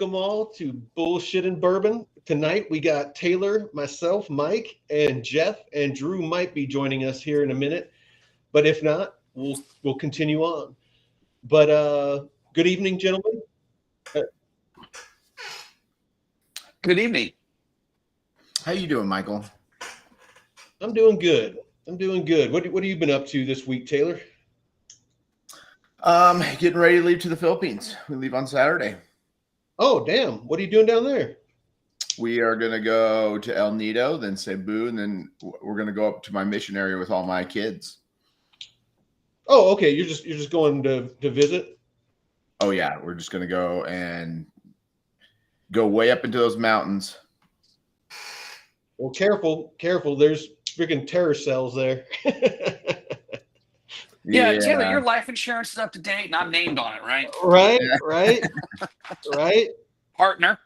welcome all to Bullshit and Bourbon. Tonight we got Taylor, myself, Mike, and Jeff, and Drew might be joining us here in a minute, but if not, we'll continue on. But good evening, gentlemen. Good evening. How you doing, Michael? I'm doing good. What have you been up to this week, Taylor? Getting ready to leave to the Philippines. We leave on Saturday. Oh, damn. What are you doing down there? We are going to go to El Nido, then Cebu, and then we're going to go up to my mission area with all my kids. Oh, okay. You're just going to visit? Oh, yeah. We're just going to go and go way up into those mountains. Well, careful. There's freaking terror cells there. Yeah, Taylor, your life insurance is up to date, and I'm named on it, right? Right. Partner.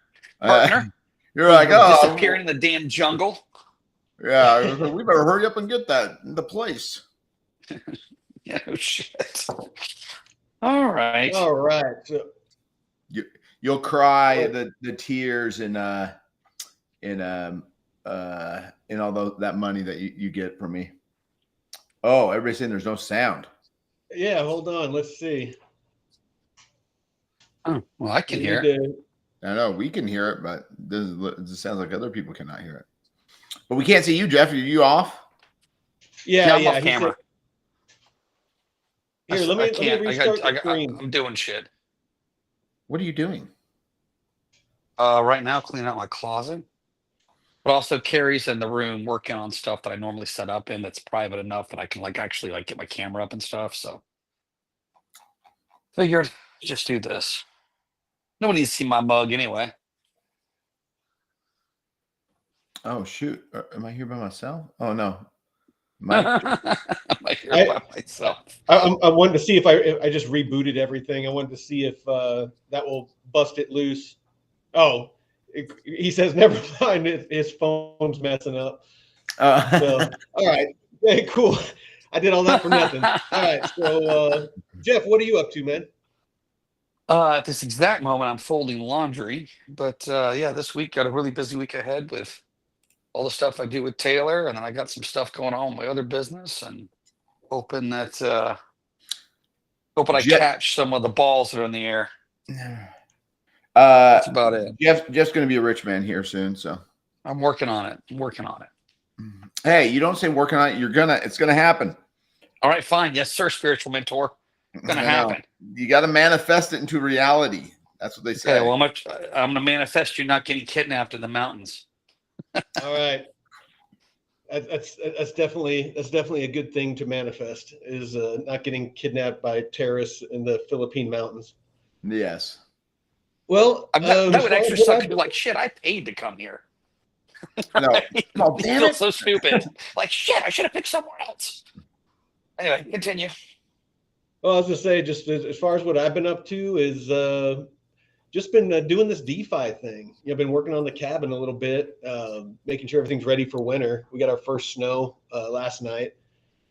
You're like, disappearing in the damn jungle. Yeah, we better hurry up and get that in the place. Yeah, no shit. All right. So, you'll cry the tears in all that money that you get from me. Oh, everybody's saying there's no sound. Yeah, hold on. Let's see. Oh, well, I can hear it. I know we can hear it, but it sounds like other people cannot hear it. But we can't see you, Jeff. Are you off? Yeah, I'm off camera. Here, let me restart the screen. I'm doing shit. What are you doing? Right now, cleaning out my closet. But also Carrie's in the room working on stuff that I normally set up in that's private enough that I can actually get my camera up and stuff. So figured just do this. Nobody needs to see my mug anyway. Oh shoot. Am I here by myself? Oh no. Mike. I'm here by myself. I wanted to see if I just rebooted everything. I wanted to see if that will bust it loose. Oh. He says, never mind, his phone's messing up. So, all right. Hey, cool. I did all that for nothing. All right. So, Jeff, what are you up to, man? At this exact moment, I'm folding laundry. But, this week, got a really busy week ahead with all the stuff I do with Taylor. And then I got some stuff going on with my other business. And hoping I catch some of the balls that are in the air. That's about it. Jeff's going to be a rich man here soon, so I'm working on it. Hey, you don't say working on it. It's going to happen. All right, fine. Yes, sir, spiritual mentor. It's going to happen. You got to manifest it into reality. That's what they say. Okay, well, I'm going to manifest you not getting kidnapped in the mountains. All right. That's definitely a good thing to manifest, is not getting kidnapped by terrorists in the Philippine mountains. Yes. Well, that would actually suck to be like, shit, I paid to come here. No, oh, damn it. So stupid. Like, shit, I should have picked somewhere else. Anyway, continue. Well, I was going to say, just as far as what I've been up to is just been doing this DeFi thing. I've been working on the cabin a little bit, making sure everything's ready for winter. We got our first snow last night.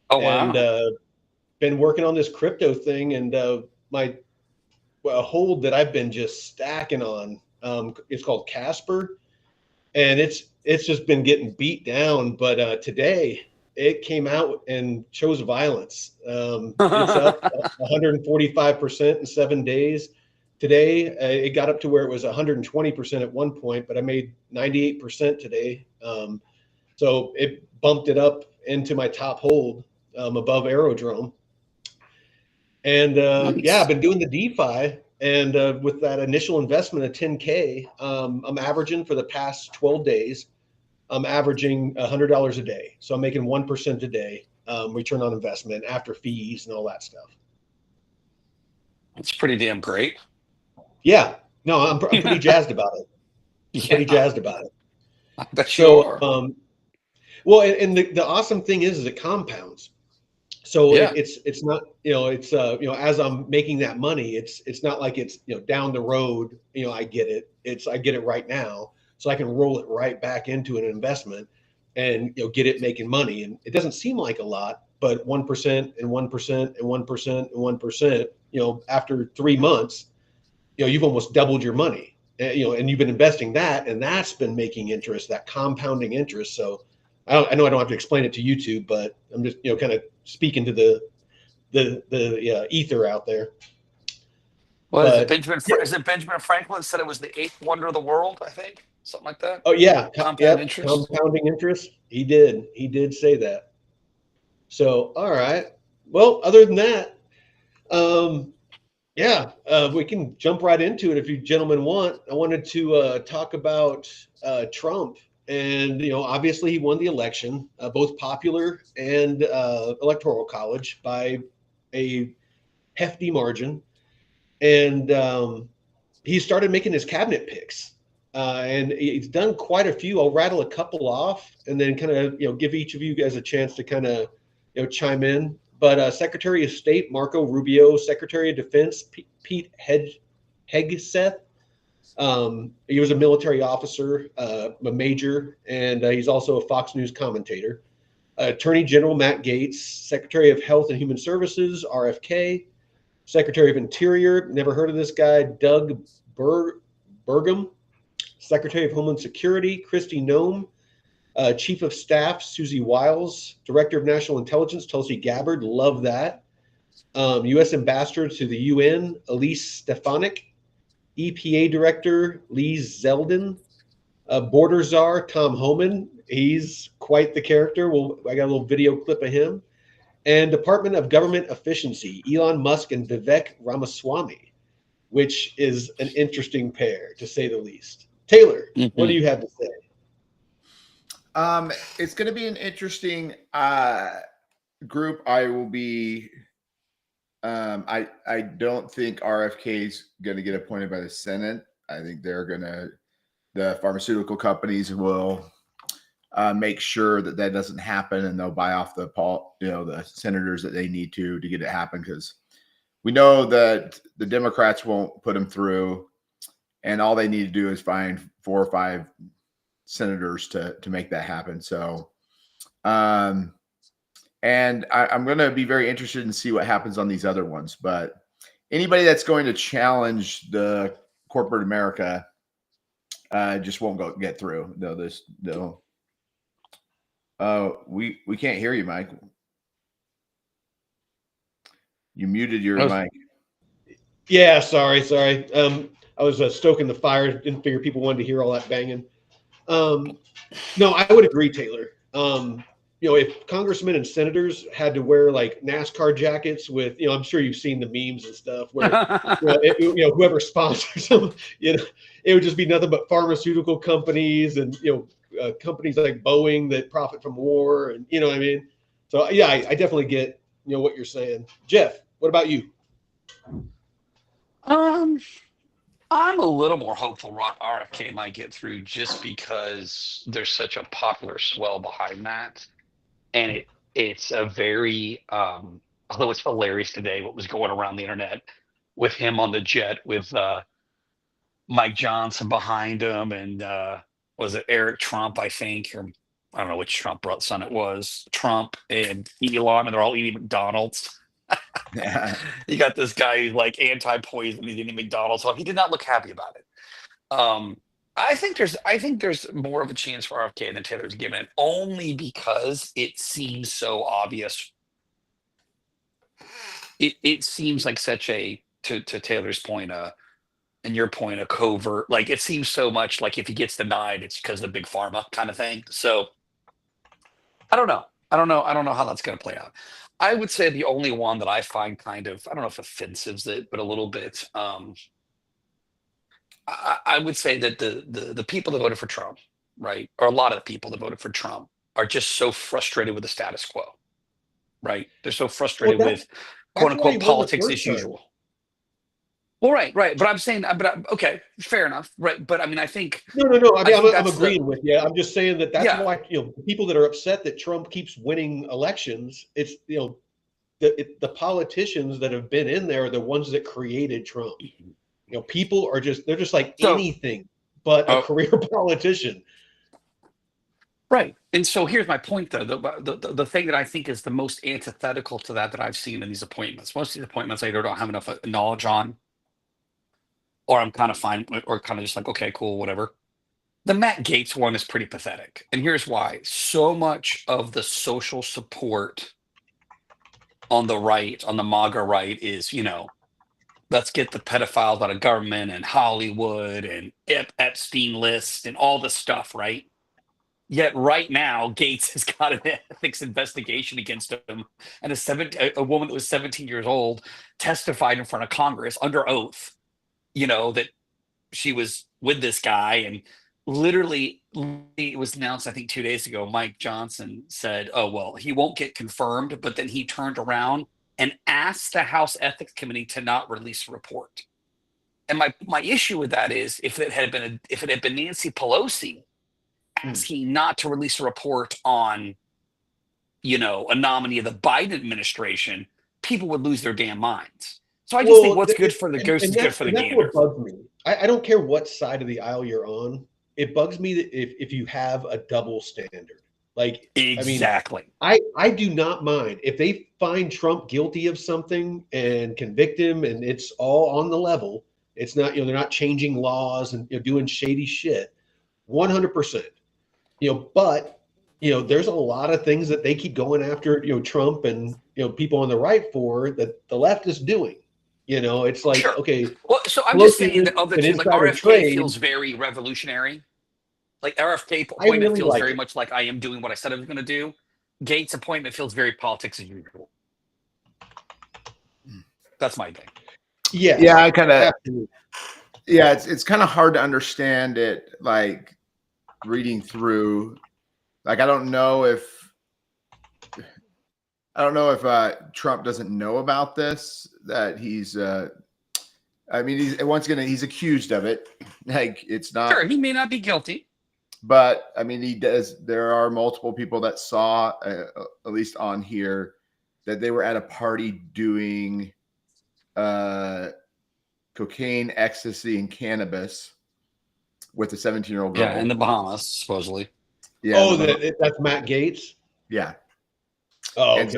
Oh, wow. And been working on this crypto thing, and my hold that I've been just stacking on. It's called Casper, and it's just been getting beat down. But today it came out and chose violence. It's up 145% in 7 days. Today it got up to where it was 120% at one point, but I made 98% today. So it bumped it up into my top hold above Aerodrome. And nice. I've been doing the DeFi, and with that initial investment of 10K, I'm averaging for the past 12 days, I'm averaging $100 a day. So I'm making 1% a day return on investment after fees and all that stuff. That's pretty damn great. Yeah, no, I'm pretty jazzed about it. Pretty jazzed about it. I bet you are. Well, and the awesome thing is it compounds. So it's not, as I'm making that money, it's not like it's, down the road, I get it. I get it right now. So I can roll it right back into an investment and, get it making money. And it doesn't seem like a lot, but 1% and 1% and 1% and 1%, after 3 months, you've almost doubled your money. and you've been investing that, and that's been making interest, that compounding interest. So I know I don't have to explain it to YouTube, but I'm just, kind of speaking to the ether out there. What is it? Yeah. Is it Benjamin Franklin said it was the eighth wonder of the world? I think something like that. Oh yeah, Compound interest. compounding interest. He did say that. So all right. Well, other than that, we can jump right into it if you gentlemen want. I wanted to talk about Trump, and obviously he won the election, both popular and electoral college by a hefty margin, and he started making his cabinet picks, and he's done quite a few. I'll rattle a couple off, and then kind of give each of you guys a chance to kind of chime in. But Secretary of State Marco Rubio, Secretary of Defense Pete Hegseth. He was a military officer, a major, and he's also a Fox News commentator. Attorney General Matt Gaetz, Secretary of Health and Human Services RFK, Secretary of Interior, never heard of this guy, Doug Burgum, Secretary of Homeland Security Kristi Noem, Chief of Staff Susie Wiles, Director of National Intelligence Tulsi Gabbard, love that. U.S. Ambassador to the UN Elise Stefanik, EPA Director Lee Zeldin, Border Czar Tom Homan, he's quite the character. I got a little video clip of him. And Department of Government Efficiency Elon Musk and Vivek Ramaswamy, which is an interesting pair to say the least. Taylor, what do you have to say? It's going to be an interesting group. I will be. I don't think RFK is going to get appointed by the Senate. I think the pharmaceutical companies will make sure that doesn't happen, and they'll buy off the senators that they need to get it happen, because we know that the Democrats won't put them through, and all they need to do is find 4 or 5 senators to make that happen. So, and I'm going to be very interested in see what happens on these other ones. But anybody that's going to challenge the corporate America just won't get through. We can't hear you, Mike. You muted your mic. Yeah, sorry. I was stoking the fire. Didn't figure people wanted to hear all that banging. No, I would agree, Taylor. If congressmen and senators had to wear like NASCAR jackets with, I'm sure you've seen the memes and stuff where, whoever sponsors them, it would just be nothing but pharmaceutical companies and, companies like Boeing that profit from war, and you know what I mean? So yeah, I definitely get, what you're saying. Jeff, what about you? I'm a little more hopeful RFK might get through, just because there's such a popular swell behind that. And it's a very, although it's hilarious today, what was going around the internet with him on the jet with Mike Johnson behind him, and was it Eric Trump, I think, or I don't know which Trump son it was, Trump and Elon, and they're all eating McDonald's. Yeah. You got this guy who's like anti-poison, he's eating McDonald's. So he did not look happy about it. I think there's more of a chance for RFK than Taylor's given it, only because it seems so obvious. It seems like such a, to Taylor's point, and your point, a covert, like it seems so much like if he gets denied, it's because of the big pharma kind of thing. So I don't know how that's going to play out. I would say the only one that I find kind of, I don't know if offensive's it, but a little bit. I would say that the people that voted for Trump, right, or a lot of the people that voted for Trump, are just so frustrated with the status quo, right? They're so frustrated with quote unquote politics as usual. Well, right. But I'm saying, okay, fair enough, right? But I mean, I think no. I mean, I'm agreeing with you. I'm just saying that's why people that are upset that Trump keeps winning elections. It's the politicians that have been in there are the ones that created Trump. People are they're just like anything but a career politician. Right. And so here's my point, though. The thing that I think is the most antithetical to that I've seen in these appointments. Most of these appointments I don't have enough knowledge on. or I'm kind of fine, or kind of just like, okay, cool, whatever. The Matt Gaetz one is pretty pathetic. And here's why. So much of the social support on the right, on the MAGA right, is, let's get the pedophiles out of government and Hollywood and Epstein list and all this stuff, right? Yet right now, Gates has got an ethics investigation against him, and a woman that was 17 years old testified in front of Congress under oath, that she was with this guy, and literally it was announced, I think 2 days ago, Mike Johnson said, oh, well, he won't get confirmed, but then he turned around and asked the House Ethics Committee to not release a report. And my issue with that is if it had been Nancy Pelosi asking not to release a report on, a nominee of the Biden administration, people would lose their damn minds. So I just think what's good for the goose is good for the gander. That's what bugs me. I don't care what side of the aisle you're on. It bugs me that if you have a double standard. Like, exactly. I do not mind if they find Trump guilty of something and convict him, and it's all on the level. It's not, they're not changing laws and doing shady shit. 100%. But there's a lot of things that they keep going after, Trump and people on the right for that the left is doing. It's like, sure. Okay. Well, so I'm just saying that other things, like RFK feels very revolutionary. Like RFK appointment feels very much like I am doing what I said I was going to do. Gates appointment feels very politics as usual. That's my thing. Yeah. Yeah, I kind of. Yeah, it's kind of hard to understand it. Like reading through, like I don't know if Trump doesn't know about this. That he's. He's accused of it. Like it's not. Sure, he may not be guilty. But he does. There are multiple people that saw, at least on here, that they were at a party doing cocaine, ecstasy, and cannabis with a 17-year-old girl. Yeah, in the Bahamas, supposedly. Yeah. Oh, that's Matt Gaetz? Yeah. Oh, okay.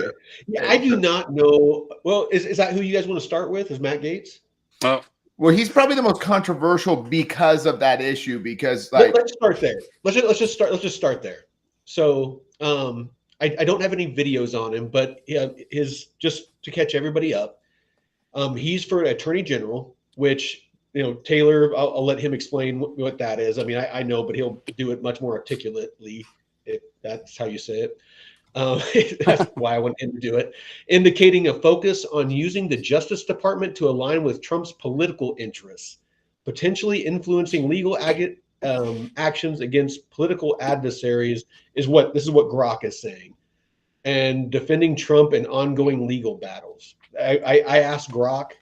I do not know. Well, is that who you guys want to start with? Is Matt Gaetz? Oh. Well, he's probably the most controversial because of that issue. Because let's start there. Let's just start there. So I don't have any videos on him, but just to catch everybody up, he's for Attorney General, which Taylor. I'll let him explain what that is. I know, but he'll do it much more articulately if that's how you say it. That's why I want him to do it, indicating a focus on using the Justice Department to align with Trump's political interests, potentially influencing legal actions against political adversaries this is what Grok is saying, and defending Trump in ongoing legal battles. I asked Grok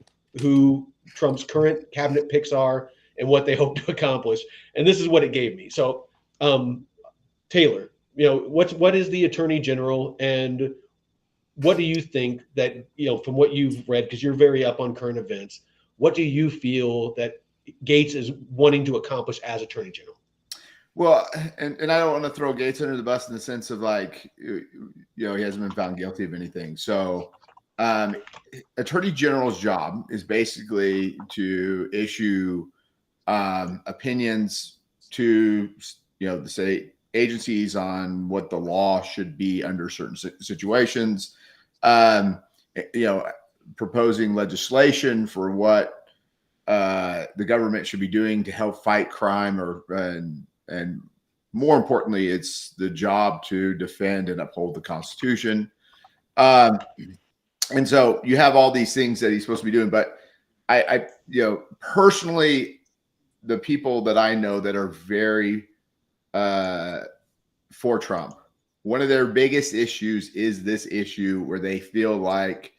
who Trump's current cabinet picks are and what they hope to accomplish, and this is what it gave me. So, Taylor, what is the Attorney General, and what do you think that, from what you've read, because you're very up on current events, what do you feel that Gaetz is wanting to accomplish as Attorney General? Well, and I don't want to throw Gaetz under the bus in the sense of like, he hasn't been found guilty of anything. So Attorney General's job is basically to issue opinions to, the state agencies on what the law should be under certain situations, proposing legislation for what the government should be doing to help fight crime, and more importantly, it's the job to defend and uphold the Constitution. And so you have all these things that he's supposed to be doing, but I personally, the people that I know that are very for Trump, one of their biggest issues is this issue where they feel like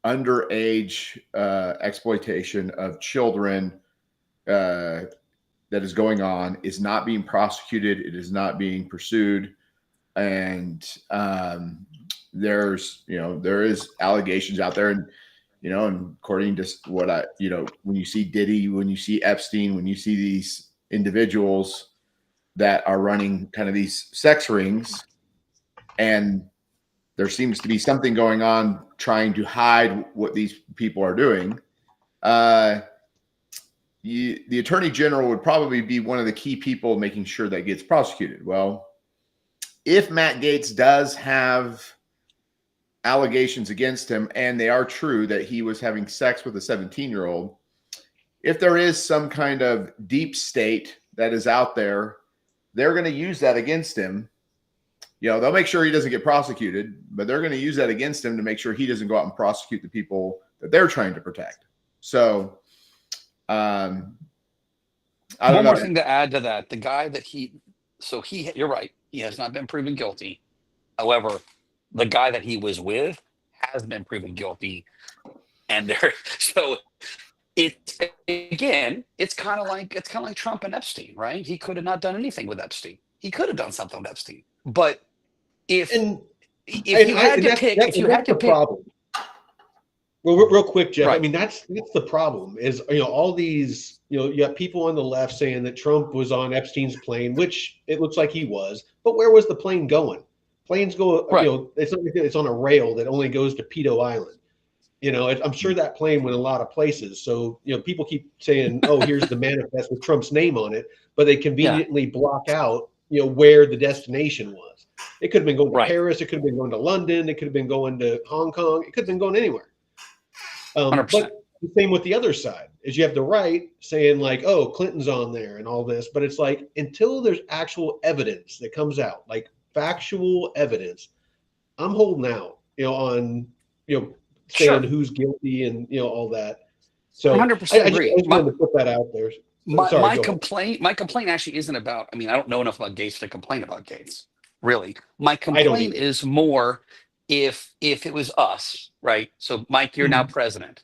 underage exploitation of children that is going on is not being prosecuted. It is not being pursued. And there is allegations out there, and and according to what when you see Diddy, when you see Epstein, when you see these individuals that are running kind of these sex rings, and there seems to be something going on trying to hide what these people are doing. the attorney general would probably be one of the key people making sure that gets prosecuted. Well, if Matt Gaetz does have allegations against him, and they are true that he was having sex with a 17-year-old, if there is some kind of deep state that is out there, they're going to use that against him. They'll make sure he doesn't get prosecuted, but they're going to use that against him to make sure he doesn't go out and prosecute the people that they're trying to protect. So, I don't One know. more thing to add to that: the guy that you're right, he has not been proven guilty. However, the guy that he was with has been proven guilty, and so it's kind of like Trump and Epstein, right? He could have not done anything with Epstein. He could have done something with Epstein, but if you had to pick, problem. Well, real quick, Jeff. Right. I mean, that's the problem. Is all these you have people on the left saying that Trump was on Epstein's plane, which it looks like he was. But where was the plane going? Planes go. Right. It's not like it's on a rail that only goes to Pedo Island. I'm sure that plane went a lot of places. So people keep saying, "Oh, here's the manifest with Trump's name on it," but they conveniently block out where the destination was. It could have been going to Paris. It could have been going to London. It could have been going to Hong Kong. It could have been going anywhere. 100%. But the same with the other side is you have the right saying like, oh, Clinton's on there and all this, but it's like until there's actual evidence that comes out, like factual evidence, I'm holding out, on saying who's guilty and all that. So 100% agree. I just wanted to put that out there. My complaint actually isn't about. I mean, I don't know enough about Gaetz to complain about Gaetz. Really, my complaint is more if it was us, right? So, Mike, you're now president,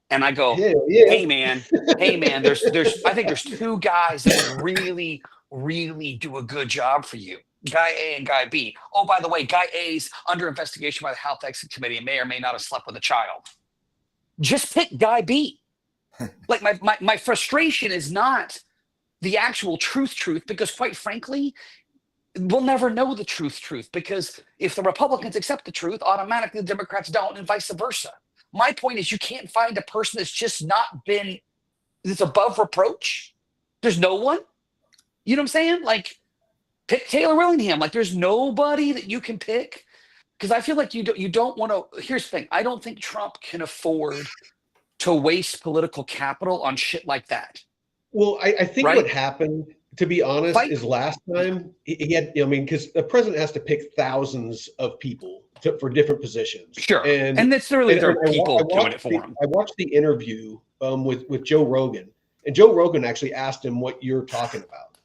and I go, hey man, there's I think there's two guys that would really, really do a good job for you. Guy A and Guy B. Oh, by the way, Guy A's under investigation by the Health Exit Committee and may or may not have slept with a child. Just pick Guy B. Like my frustration is not the actual truth, because quite frankly, we'll never know the truth, because if the Republicans accept the truth, automatically the Democrats don't, and vice versa. My point is you can't find a person that's just not been, that's above reproach. There's no one. You know what I'm saying? Like, pick Taylor Willingham. Like, there's nobody that you can pick, because I feel like you don't want to. Here's the thing: I don't think Trump can afford to waste political capital on shit like that. Well, I think what happened, to be honest, is last time he had. Because the president has to pick thousands of people for different positions. Sure, and it's really there are people doing it for him. I watched the interview with Joe Rogan, and Joe Rogan actually asked him what you're talking about.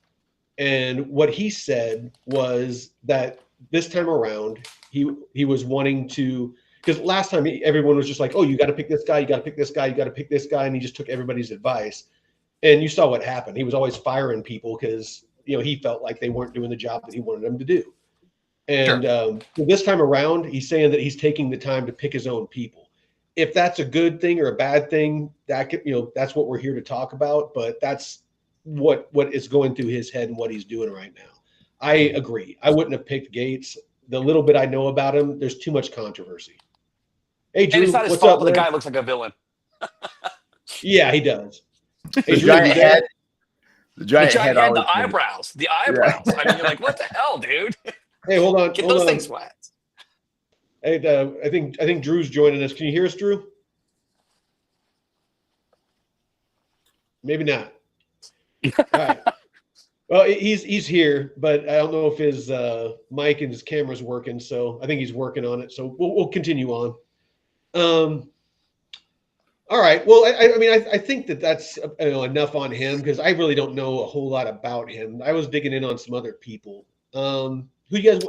And what he said was that this time around, he was wanting to, because last time everyone was just like, oh, you got to pick this guy, you got to pick this guy, you got to pick this guy. And he just took everybody's advice. And you saw what happened. He was always firing people because, he felt like they weren't doing the job that he wanted them to do. And this time around, he's saying that he's taking the time to pick his own people. If that's a good thing or a bad thing, that could, that's what we're here to talk about. But that's what is going through his head and what he's doing right now. I agree. I wouldn't have picked Gaetz. The little bit I know about him, there's too much controversy. Hey, Drew, and it's not his fault that the guy looks like a villain. Yeah, he does. Hey, the giant head. The giant head. The eyebrows. The eyebrows. Yeah. I mean, you're like, what the hell, dude? Hey, hold on. Get those things flat. Hey, I think Drew's joining us. Can you hear us, Drew? Maybe not. All right. Well, he's here, but I don't know if his mic and his camera's working. So I think he's working on it. So we'll continue on. All right. Well, I think that's enough on him, because I really don't know a whole lot about him. I was digging in on some other people. Who you guys?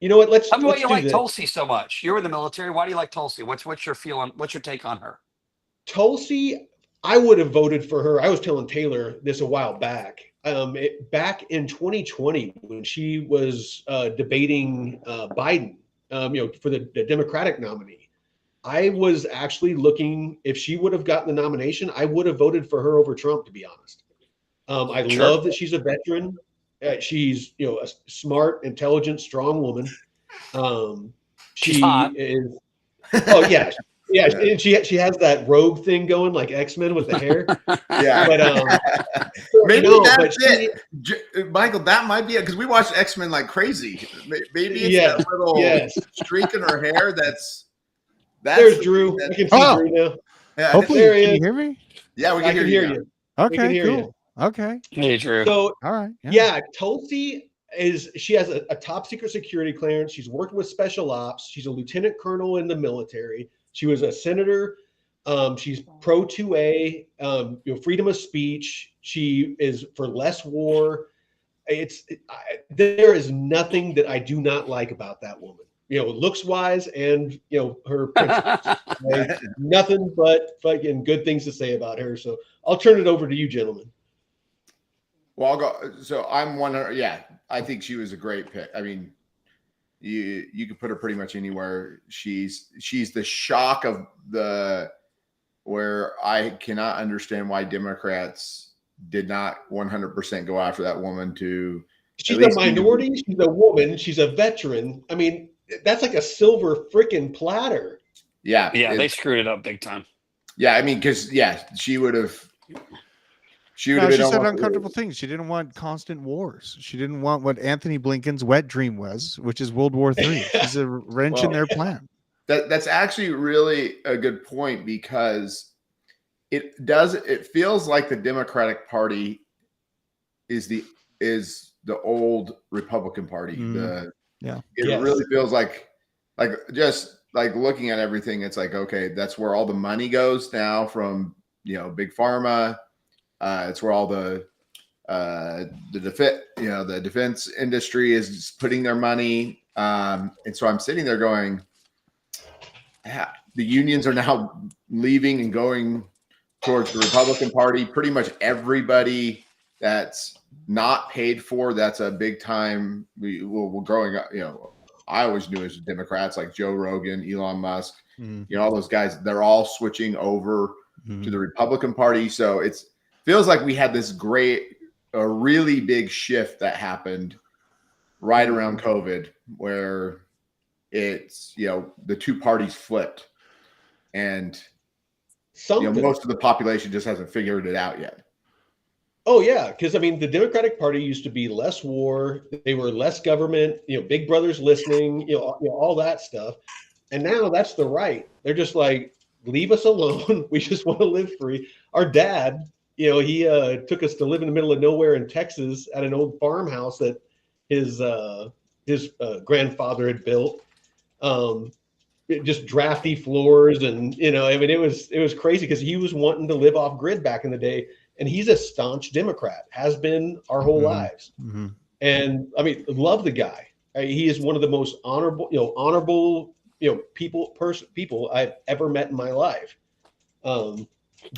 You know what? Let's. Tell me why you like this. Tulsi so much. You're in the military. Why do you like Tulsi? What's your feeling? What's your take on her? Tulsi, I would have voted for her. I was telling Taylor this a while back. Back in 2020, when she was debating Biden, for the Democratic nominee, I was actually looking, if she would have gotten the nomination, I would have voted for her over Trump, to be honest. I love that she's a veteran. She's, a smart, intelligent, strong woman. She's hot. Is. Oh yeah, Yeah, and she has that rogue thing going like X-Men with the hair. Yeah, But maybe no, that's but she, it, Michael. That might be it because we watched X-Men like crazy. Maybe it's yes, that little yes. streak in her hair. That's There's the Drew. thing I that- can see Oh. Drew now. yeah, Hopefully, There he can you is. hear me? yeah, we I can can hear hear you. you. Okay, hear cool. you. Okay, Hey, Drew. So all right. yeah, Tulsi she has a top secret security clearance. She's working with special ops. She's a lieutenant colonel in the military. She was a senator. She's pro 2A, freedom of speech. She is for less war. There is nothing that I do not like about that woman. Looks wise and her principles. Nothing but fucking good things to say about her. So I'll turn it over to you, gentlemen. Well, I'll go. So I'm 100. Yeah, I think she was a great pick. I mean, you could put her pretty much anywhere. She's the shock of where I cannot understand why Democrats did not 100% go after that woman to. She's a minority. She's a woman. She's a veteran. I mean, that's like a silver freaking platter. Yeah. Yeah, they screwed it up big time. Yeah, I mean, because she would have. She No, been she said almost- uncomfortable things. She didn't want constant wars. She didn't want what Anthony Blinken's wet dream was, which is World War III. She's a wrench in their plan. That's actually really a good point because it feels like the Democratic Party is the old Republican Party. It really feels like just like looking at everything, it's like, okay, that's where all the money goes now from big pharma. It's where all the defense industry is putting their money. And so I'm sitting there going, the unions are now leaving and going towards the Republican Party. Pretty much everybody that's not paid for, that's a big time. We're growing up, I always knew as Democrats like Joe Rogan, Elon Musk, all those guys, they're all switching over to the Republican Party. So it's feels like we had this a really big shift that happened right around COVID where it's, the two parties flipped and most of the population just hasn't figured it out yet. Oh yeah. Cause I mean, the Democratic Party used to be less war. They were less government, big brother's listening, all that stuff. And now that's the right. They're just like, leave us alone. We just want to live free. Our dad, he took us to live in the middle of nowhere in Texas at an old farmhouse that his grandfather had built. Just drafty floors, and I mean, it was crazy because he was wanting to live off grid back in the day, and he's a staunch Democrat, has been our whole lives. And I mean, love the guy. He is one of the most honorable, people I've ever met in my life.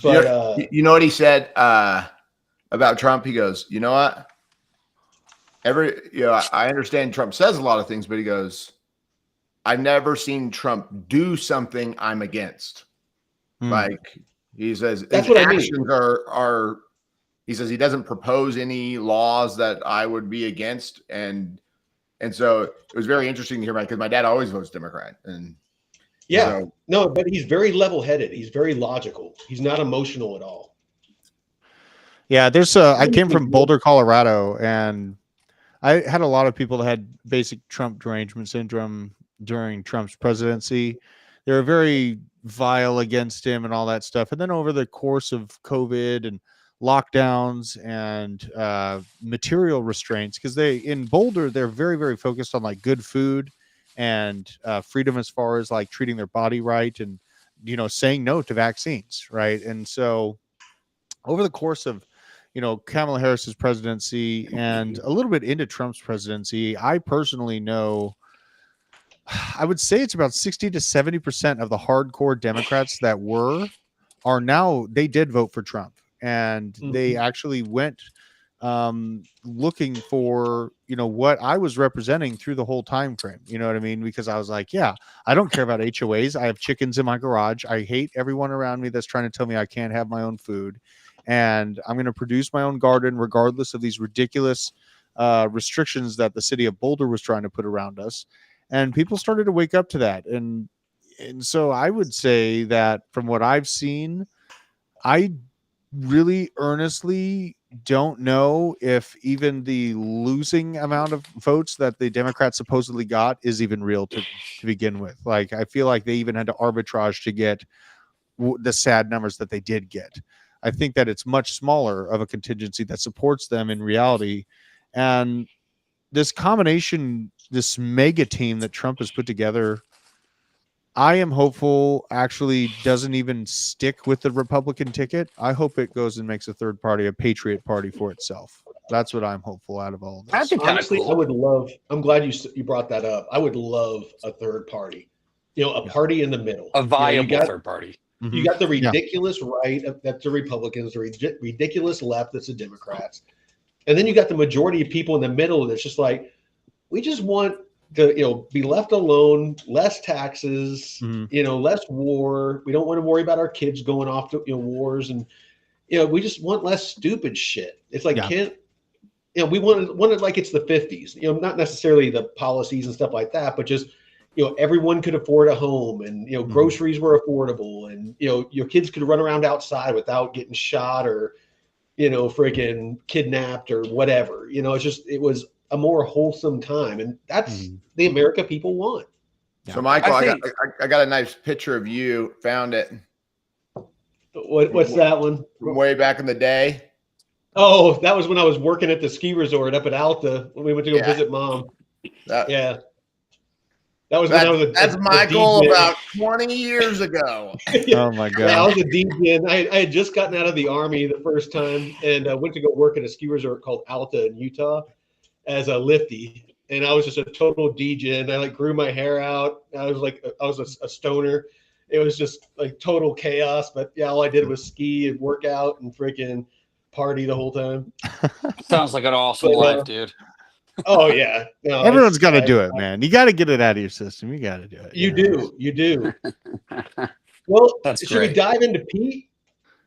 But you know what he said about Trump? He goes, you know what? I understand Trump says a lot of things, but he goes, I've never seen Trump do something I'm against. Like he says, that's his what actions are. He says he doesn't propose any laws that I would be against, and so it was very interesting to hear because my dad always votes Democrat, and yeah, no, but he's very level-headed. He's very logical. He's not emotional at all. Yeah, I came from Boulder, Colorado, and I had a lot of people that had basic Trump derangement syndrome during Trump's presidency. They were very vile against him and all that stuff. And then over the course of COVID and lockdowns and material restraints, because in Boulder, they're very, very focused on like good food and freedom as far as like treating their body right and, saying no to vaccines. Right. And so over the course of, Kamala Harris's presidency and a little bit into Trump's presidency, I personally know, I would say it's about 60 to 70% of the hardcore Democrats that are now, they did vote for Trump, and they actually went looking for, what I was representing through the whole time frame. You know what I mean? Because I was like, yeah, I don't care about HOAs. I have chickens in my garage. I hate everyone around me that's trying to tell me I can't have my own food. And I'm going to produce my own garden regardless of these ridiculous restrictions that the city of Boulder was trying to put around us. And people started to wake up to that. And and so I would say that from what I've seen, I really earnestly don't know if even the losing amount of votes that the Democrats supposedly got is even real to begin with. Like, I feel like they even had to arbitrage to get the sad numbers that they did get. I think that it's much smaller of a contingency that supports them in reality. And this combination, this mega team that Trump has put together, I am hopeful actually doesn't even stick with the Republican ticket. I hope it goes and makes a third party, a patriot party for itself. That's what I'm hopeful out of all of this. That'd be kinda Honestly, cool. I would love. I'm glad you brought that up. I would love a third party. A party in the middle. A viable you got, third party. you got the ridiculous right that's the Republicans, the ridiculous left that's the Democrats, and then you got the majority of people in the middle that's just like, we just want to be left alone, less taxes, less war. We don't want to worry about our kids going off to wars, and we just want less stupid shit. It's like we want it like it's the 50s. Not necessarily the policies and stuff like that, but just everyone could afford a home, and groceries were affordable, and your kids could run around outside without getting shot or freaking kidnapped or whatever. It was a more wholesome time, and that's the America people want. So, Michael, I got a nice picture of you. Found it. What's that one? From way back in the day. Oh, that was when I was working at the ski resort up at Alta when we went to go visit Mom. That was when I was that's Michael about 20 years ago. Oh my God. Yeah, I was a DJ, and I had just gotten out of the Army the first time, and I went to go work at a ski resort called Alta in Utah as a lifty, and I was just a total DJ, and I grew my hair out. I was a stoner. It was just like total chaos, but all I did was ski and work out and freaking party the whole time. Sounds like an awesome life, dude. Oh yeah. No, everyone's got to do it, man. You got to get it out of your system. You got to do it. You do. Well, That's should we great. dive into Pete?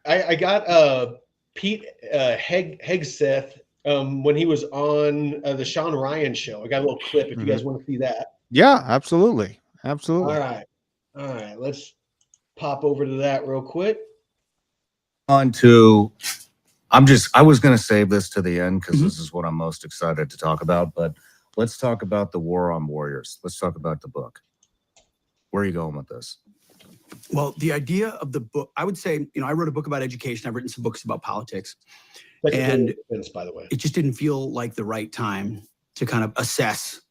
I got Pete Hegseth when he was on the Sean Ryan show. I got a little clip if you guys want to see that. Yeah, absolutely. Absolutely. All right. Let's pop over to that real quick. I was going to save this to the end because this is what I'm most excited to talk about. But let's talk about the War on Warriors. Let's talk about the book. Where are you going with this? Well, the idea of the book, I would say, I wrote a book about education. I've written some books about politics. And by the way, it just didn't feel like the right time to kind of assess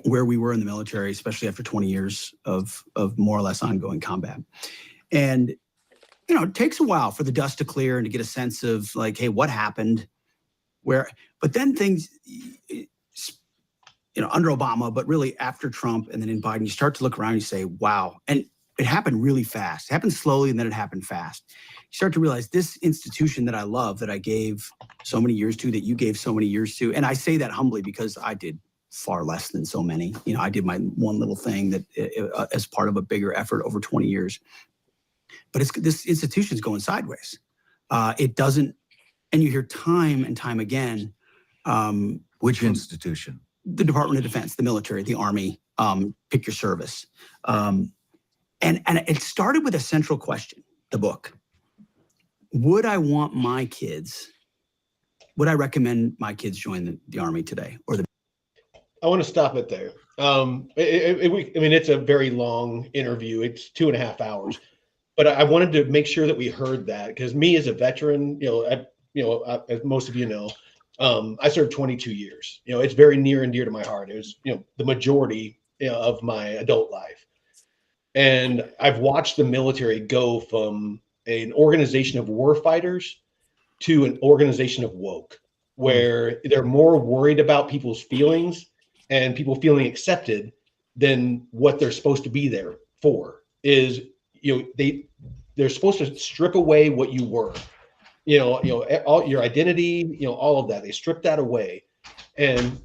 where we were in the military, especially after 20 years of more or less ongoing combat. And it takes a while for the dust to clear and to get a sense of like, hey, what happened? But then things, under Obama, but really after Trump and then in Biden, you start to look around and you say, wow. And it happened really fast. It happened slowly and then it happened fast. You start to realize this institution that I love, that I gave so many years to, that you gave so many years to. And I say that humbly because I did far less than so many. I did my one little thing that as part of a bigger effort over 20 years. But this institution's going sideways. It doesn't, and you hear time and time again. Which institution? The Department of Defense, the military, the Army, pick your service. And it started with a central question, the book. Would I recommend my kids join the Army today? I want to stop it there. It's a very long interview. It's 2.5 hours. But I wanted to make sure that we heard that, because me as a veteran, as most of you know, I served 22 years. It's very near and dear to my heart. It was, the majority of my adult life. And I've watched the military go from an organization of war fighters to an organization of woke, where they're more worried about people's feelings and people feeling accepted than what they're supposed to be there for. They're supposed to strip away what you were, all your identity, all of that. They strip that away. And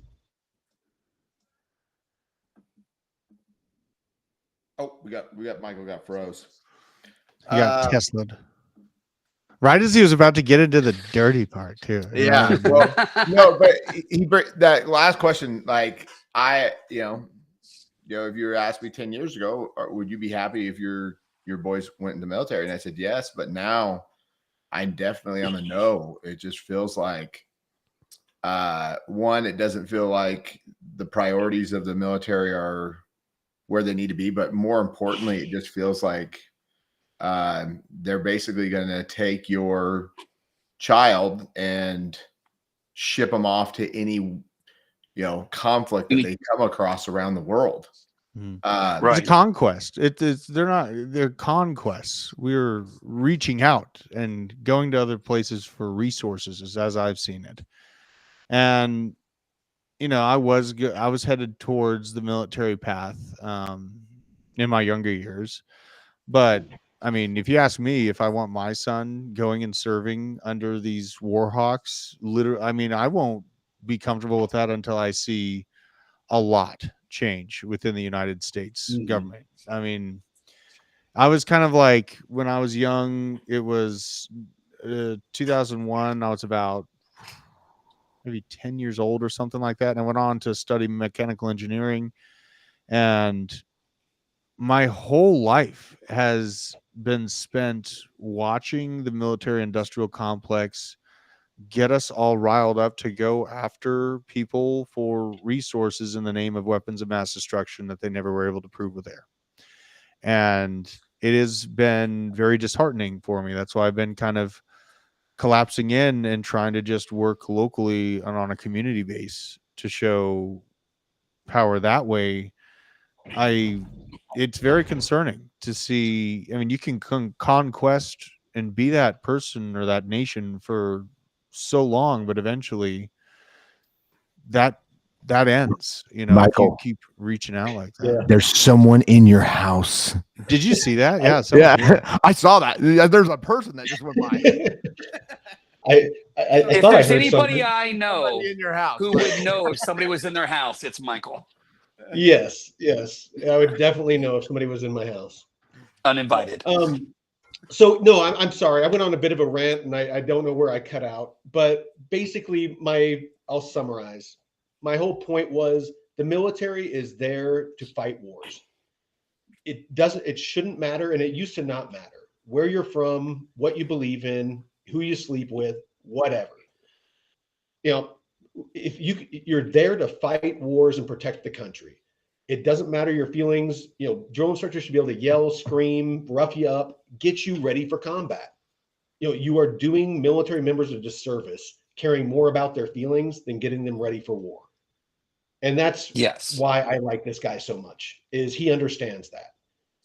we got Michael got froze. You got Tesla. Right as he was about to get into the dirty part too. Yeah. Well, no, but that last question, like if you were asked me 10 years ago, would you be happy if your boys went in the military? And I said yes, but now I'm definitely on the no. It just feels like one, it doesn't feel like the priorities of the military are where they need to be, but more importantly, it just feels like they're basically going to take your child and ship them off to any conflict that they come across around the world. It's Right. a conquest. They're conquests. We're reaching out and going to other places for resources, as I've seen it. And I was headed towards the military path in my younger years, but I mean, if you ask me if I want my son going and serving under these war hawks, literally, I mean, I won't be comfortable with that until I see a lot change within the United States government. I mean, I was kind of like, when I was young, it was 2001. I was about maybe 10 years old or something like that. And I went on to study mechanical engineering. And my whole life has been spent watching the military industrial complex get us all riled up to go after people for resources in the name of weapons of mass destruction that they never were able to prove were there. And it has been very disheartening for me. That's why I've been kind of collapsing in and trying to just work locally and on a community base to show power that way. It's very concerning to see. I mean, you can conquest and be that person or that nation for so long, but eventually that ends, Michael, if you keep reaching out like that. there's someone in your house. Did you see that? Yeah. Yeah, I saw that. There's a person that just went by. I If thought I there's heard anybody something. I know Somebody in your house. who would know if somebody was in their house, it's Michael. Yes. I would definitely know if somebody was in my house. Uninvited. So no, I'm sorry. I went on a bit of a rant and I don't know where I cut out, but basically I'll summarize. My whole point was the military is there to fight wars. It shouldn't matter. And it used to not matter where you're from, what you believe in, who you sleep with, whatever. If you're there to fight wars and protect the country. It doesn't matter your feelings. Drill instructors should be able to yell, scream, rough you up, get you ready for combat. You are doing military members a disservice, caring more about their feelings than getting them ready for war. And that's why I like this guy so much, is he understands that.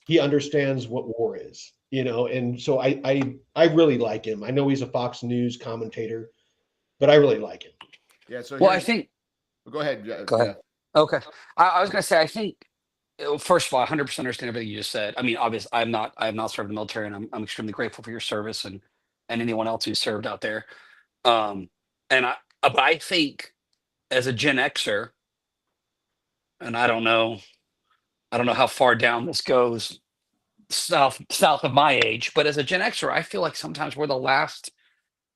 He understands what war is, and so I really like him. I know he's a Fox News commentator, but I really like him. Yeah. So Well, I think. Go ahead. Go ahead. Okay. I was going to say, I think, first of all, I 100% understand everything you just said. I mean, obviously, I have not served in the military, and I'm extremely grateful for your service and anyone else who's served out there. But I think as a Gen Xer, and I don't know how far down this goes south of my age, but as a Gen Xer, I feel like sometimes we're the last,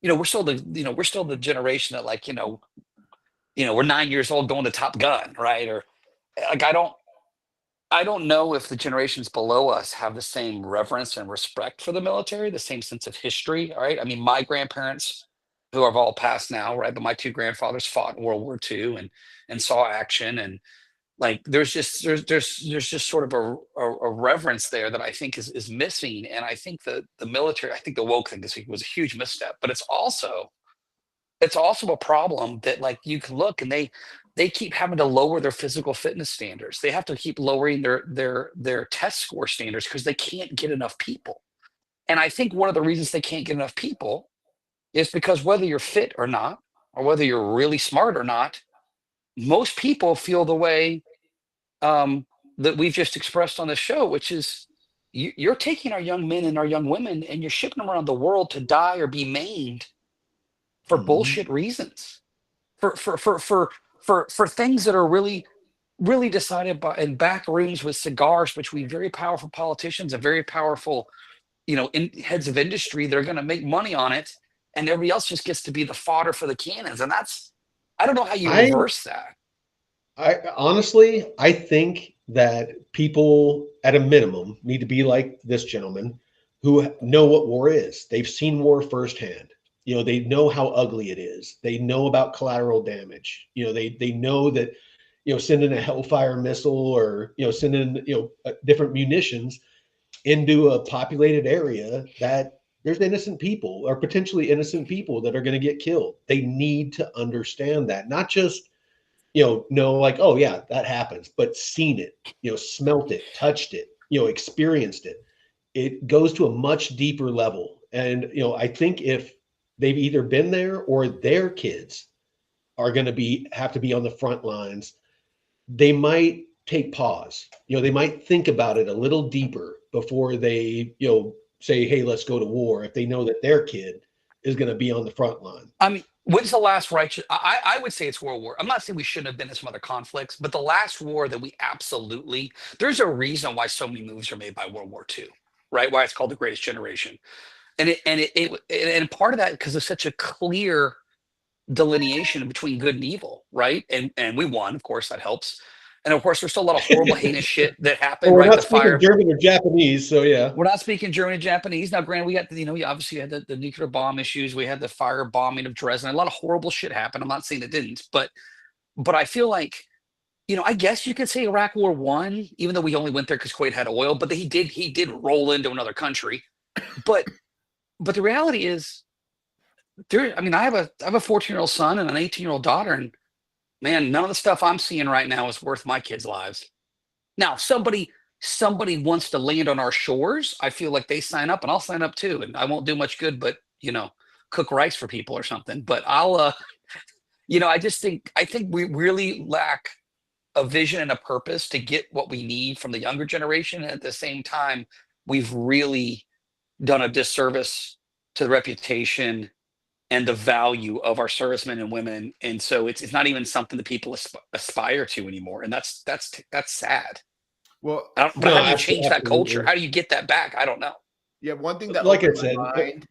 we're still the generation that, like, we're 9 years old going to Top Gun, right? Or like, I don't know if the generations below us have the same reverence and respect for the military, the same sense of history. All right. I mean, my grandparents, who have all passed now, right? But my two grandfathers fought in World War II and saw action. And like, there's just sort of a reverence there that I think is missing. And I think the military, I think the woke thing this week was a huge misstep, but it's also a problem that, like, you can look and they keep having to lower their physical fitness standards. They have to keep lowering their test score standards because they can't get enough people. And I think one of the reasons they can't get enough people is because whether you're fit or not, or whether you're really smart or not, most people feel the way that we've just expressed on the show, which is you're taking our young men and our young women and you're shipping them around the world to die or be maimed for bullshit reasons, for things that are really, really decided by in back rooms with cigars between very powerful politicians and very powerful, heads of industry that are going to make money on it, and everybody else just gets to be the fodder for the cannons. And I don't know how you reverse that. I honestly think that people at a minimum need to be like this gentleman who know what war is. They've seen war firsthand. You know, they know how ugly it is. They know about collateral damage. You know, they know that, you know, sending a Hellfire missile or, you know, sending, you know, different munitions into a populated area, that there's innocent people or potentially innocent people that are going to get killed. They need to understand that, not just, you know, like, oh yeah, that happens, but seen it, you know, smelt it, touched it, you know, experienced it. It goes to a much deeper level. And, you know, I think if they've either been there or their kids are going to have to be on the front lines, they might take pause. You know, they might think about it a little deeper before they, you know, say, hey, let's go to war, if they know that their kid is going to be on the front line. I mean, when's the last righteous? I would say it's World War. I'm not saying we shouldn't have been in some other conflicts, but the last war that we absolutely, there's a reason why so many movies are made by World War II, right? Why it's called The Greatest Generation. And part of that because of such a clear delineation between good and evil, right? And we won, of course, that helps. And of course, there's still a lot of horrible, heinous shit that happened. Well, we're right? not The speaking fire. German or Japanese, so yeah. We're not speaking German and Japanese. Now, granted, we got, you know, we obviously had the nuclear bomb issues. We had the fire bombing of Dresden. A lot of horrible shit happened. I'm not saying it didn't, but I feel like, you know, I guess you could say Iraq War I, even though we only went there because Kuwait had oil, but he did roll into another country. But the reality is, I mean, I have a 14-year-old son and an 18-year-old daughter, and man, none of the stuff I'm seeing right now is worth my kids' lives. Now, somebody wants to land on our shores, I feel like they sign up, and I'll sign up too. And I won't do much good, but, you know, cook rice for people or something. But I'll, you know, I think we really lack a vision and a purpose to get what we need from the younger generation. And at the same time, we've really done a disservice to the reputation and the value of our servicemen and women. And so it's not even something that people aspire to anymore. And that's sad. Well, But No, how do you change that culture? absolutely. How do you get that back? I don't know. yeah, one thing that Like I opened said, my mind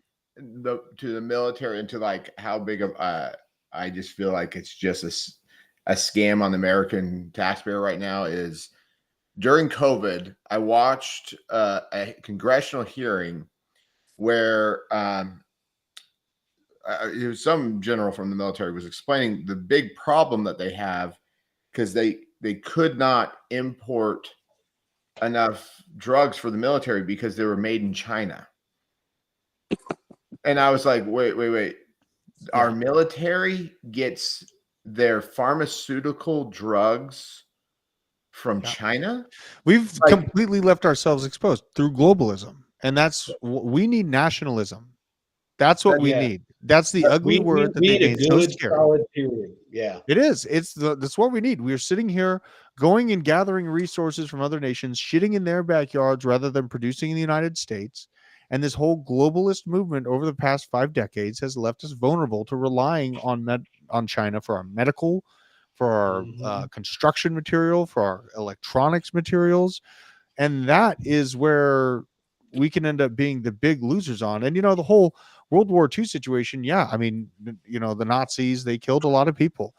to the military and to like how big of I just feel like it's just a scam on the American taxpayer right now is during COVID, I watched a congressional hearing where it was some general from the military was explaining the big problem that they have because they could not import enough drugs for the military because they were made in China. And I was like, wait. Our military gets their pharmaceutical drugs from China? We've Like- completely left ourselves exposed through globalism, and we need nationalism. That's what we Yeah. need. That's the ugly word that we they need a made so good, scary. solid period. Yeah. It is. That's what we need. We're sitting here going and gathering resources from other nations, shitting in their backyards rather than producing in the United States. And this whole globalist movement over the past 5 decades has left us vulnerable to relying on China for our medical, for our construction material, for our electronics materials. And that is where we can end up being the big losers on. And, you know, the whole World War II situation. Yeah. I mean, you know, the Nazis, they killed a lot of people.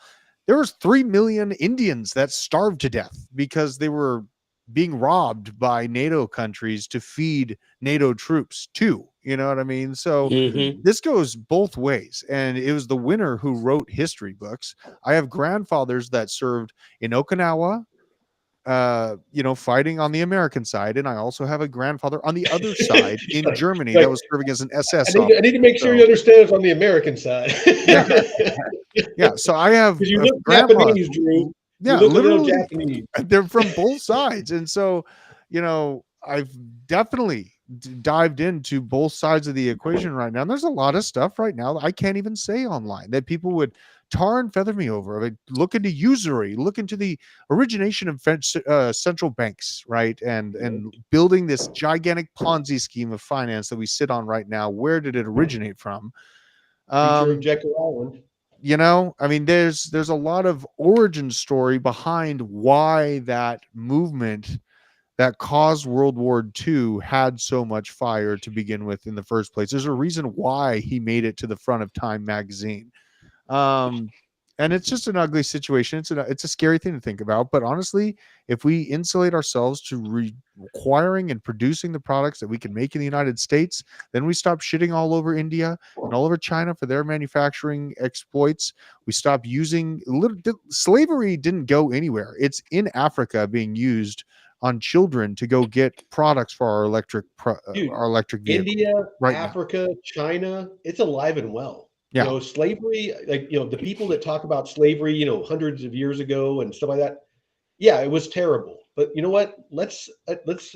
There was 3 million Indians that starved to death because they were being robbed by NATO countries to feed NATO troops too. You know what I mean? So this goes both ways. And it was the winner who wrote history books. I have grandfathers that served in Okinawa, you know, fighting on the American side. And I also have a grandfather on the other side in Germany that was serving as an SS I need to make sure you understand it's on the American side. Yeah. So I have Because you a look grandpa- Japanese, Drew. Yeah, You look a little literally, Japanese. they're from both sides. And so, you know, I've definitely dived into both sides of the equation right now. And there's a lot of stuff right now that I can't even say online that people would tar and feather me over. Like, look into usury, look into the origination of central banks, right? And building this gigantic Ponzi scheme of finance that we sit on right now. Where did it originate from? Future of Jekyll Island. You know, I mean, there's a lot of origin story behind why that movement that caused World War II had so much fire to begin with in the first place. There's a reason why he made it to the front of Time magazine. And it's just an ugly situation. It's a scary thing to think about. But honestly, if we insulate ourselves to requiring and producing the products that we can make in the United States, then we stop shitting all over India and all over China for their manufacturing exploits. We stop using slavery didn't go anywhere. It's in Africa being used on children to go get products for our electric vehicles. India, right now. Africa, China, it's alive and well. Yeah. You know, slavery, like, you know, the people that talk about slavery, you know, hundreds of years ago and stuff like that. Yeah, it was terrible. But you know what? Let's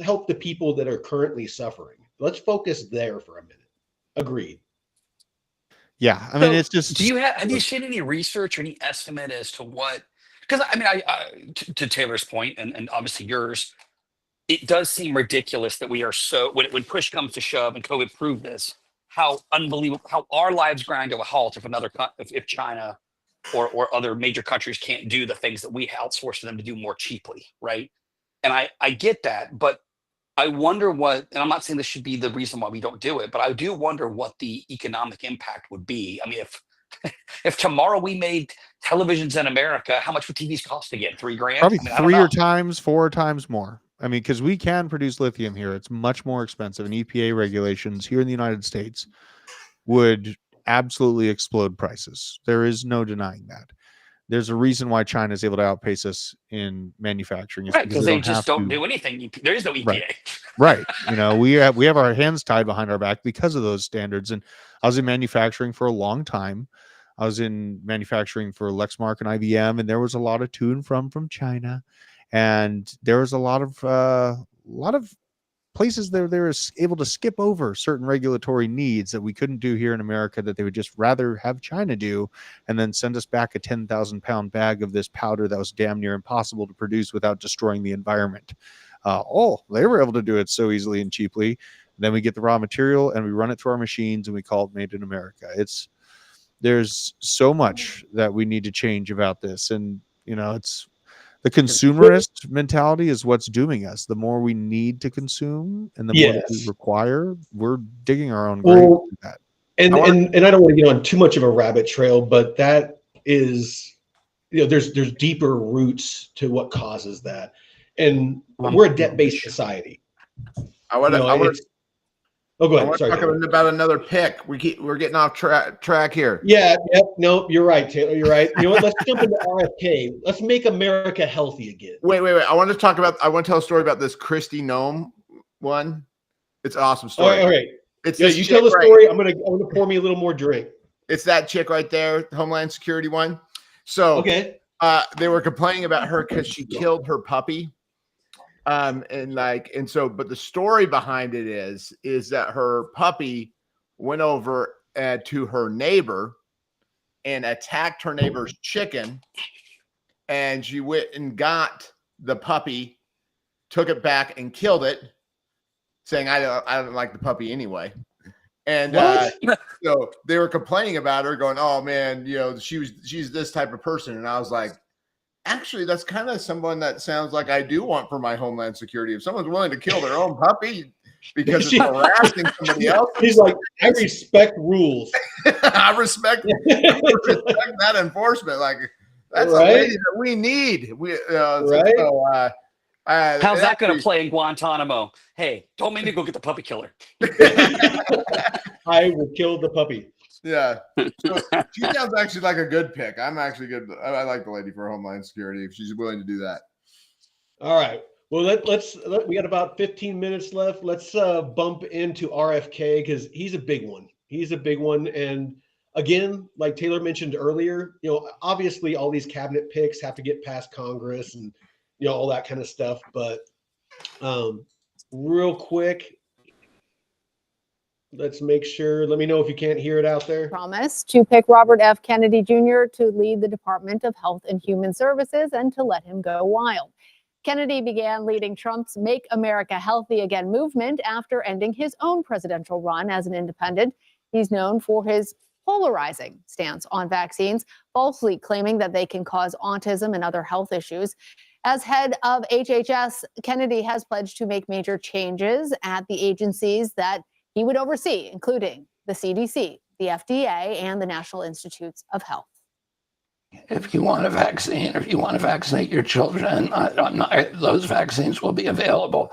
help the people that are currently suffering. Let's focus there for a minute. Agreed. Yeah, I mean, it's just. Have you seen any research or any estimate as to what? Because I mean, to Taylor's point, and obviously yours, it does seem ridiculous that we are so when push comes to shove, and COVID proved this, how unbelievable, how our lives grind to a halt if China or other major countries can't do the things that we outsource to them to do more cheaply, right? And I get that, but I wonder what, and I'm not saying this should be the reason why we don't do it, but I do wonder what the economic impact would be. I mean, if tomorrow we made televisions in America, how much would TVs cost again? $3,000? Probably I mean, 4 times more. I mean, because we can produce lithium here. It's much more expensive, and EPA regulations here in the United States would absolutely explode prices. There is no denying that. There's a reason why China is able to outpace us in manufacturing. Right, because they just don't do anything. There is no EPA. Right. You know, we have our hands tied behind our back because of those standards. And I was in manufacturing for a long time. I was in manufacturing for Lexmark and IBM, and there was a lot of to and from China. And there was a lot of places they were able to skip over certain regulatory needs that we couldn't do here in America, that they would just rather have China do, and then send us back a 10,000 pound bag of this powder that was damn near impossible to produce without destroying the environment. They were able to do it so easily and cheaply. Then we get the raw material and we run it through our machines and we call it made in America. There's so much that we need to change about this. And, you know, it's the consumerist mentality is what's dooming us. The more we need to consume and the more that we require, we're digging our own grave with that. And I don't want to get on too much of a rabbit trail, but that is, you know, there's deeper roots to what causes that. And we're a debt-based society. I want to. Oh, go ahead. I want Sorry, to talk about another pick. We're getting off track here. Yeah. No, you're right, Taylor. You're right. You know what? Let's jump into RFK. Let's make America healthy again. Wait. I want to tell a story about this Kristi Noem one. It's an awesome story. All right. It's you tell the story. I'm gonna pour me a little more drink. It's that chick right there, the Homeland Security one. So okay. They were complaining about her because she killed her puppy. But the story behind it is that her puppy went over to her neighbor and attacked her neighbor's chicken, and she went and got the puppy, took it back and killed it, saying, I don't like the puppy anyway. And so they were complaining about her, going, oh man, you know, she's this type of person. And I was like, actually, that's kind of someone that sounds like I do want for my Homeland Security. If someone's willing to kill their own puppy because it's harassing somebody else, he's like, I respect rules. I respect that enforcement. Like, that's a lady that we need. How's that going to play in Guantanamo? Hey, don't make me go get the puppy killer. I will kill the puppy. Yeah. So she sounds actually like a good pick. I'm actually good. I like the lady for Homeland Security if she's willing to do that. All right. Well, we got about 15 minutes left. Let's bump into RFK because he's a big one. He's a big one. And again, like Taylor mentioned earlier, you know, obviously all these cabinet picks have to get past Congress and, you know, all that kind of stuff. But real quick, let's make sure. Let me know if you can't hear it out there. Promised to pick Robert F. Kennedy Jr. to lead the Department of Health and Human Services and to let him go wild. Kennedy began leading Trump's Make America Healthy Again movement after ending his own presidential run as an independent. He's known for his polarizing stance on vaccines, falsely claiming that they can cause autism and other health issues. As head of HHS, Kennedy has pledged to make major changes at the agencies that he would oversee, including the CDC, the FDA, and the National Institutes of Health. if you want a vaccine, or if you want to vaccinate your children, those vaccines will be available.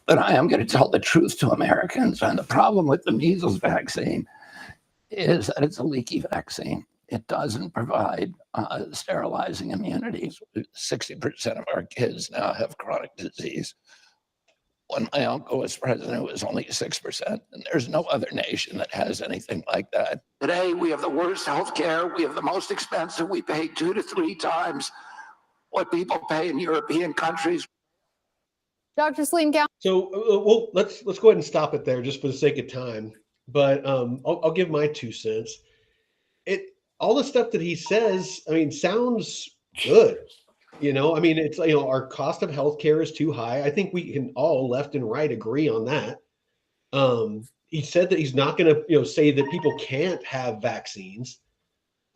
But I am going to tell the truth to Americans. And the problem with the measles vaccine is that it's a leaky vaccine. It doesn't provide sterilizing immunity. 60% of our kids now have chronic disease. When my uncle was president, it was only 6%, and there's no other nation that has anything like that. Today, we have the worst health care. We have the most expensive. We pay 2 to 3 times what people pay in European countries. Dr. Salim Gowin. So, well, let's go ahead and stop it there just for the sake of time. But I'll give my 2 cents. All the stuff that he says, I mean, sounds good. You know, I mean, it's, you know, our cost of healthcare is too high. I think we can all left and right agree on that. He said that he's not going to, you know, say that people can't have vaccines.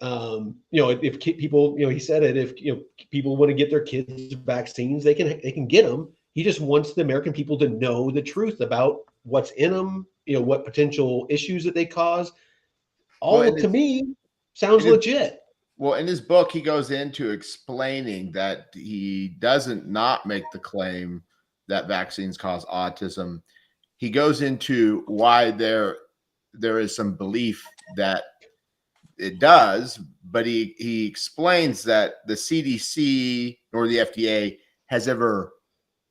You know, if people, you know, he said it, if, you know, people want to get their kids vaccines, they can get them. He just wants the American people to know the truth about what's in them, you know, what potential issues that they cause. To me, sounds legit. Well, in his book, he goes into explaining that he doesn't not make the claim that vaccines cause autism. He goes into why there is some belief that it does, but he explains that the CDC or the FDA has ever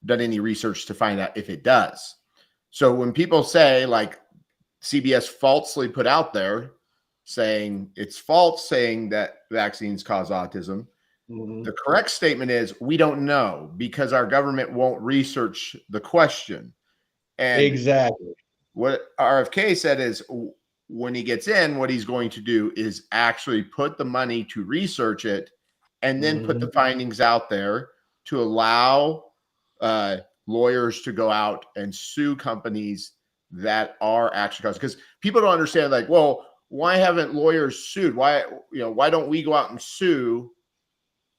done any research to find out if it does. So when people say, like CBS falsely put out there, saying it's false, saying that vaccines cause autism. Mm-hmm. The correct statement is we don't know because our government won't research the question. And exactly what RFK said is when he gets in, what he's going to do is actually put the money to research it and then put the findings out there to allow lawyers to go out and sue companies that are actually causing, because people don't understand, like, well, why haven't lawyers sued? Why don't we go out and sue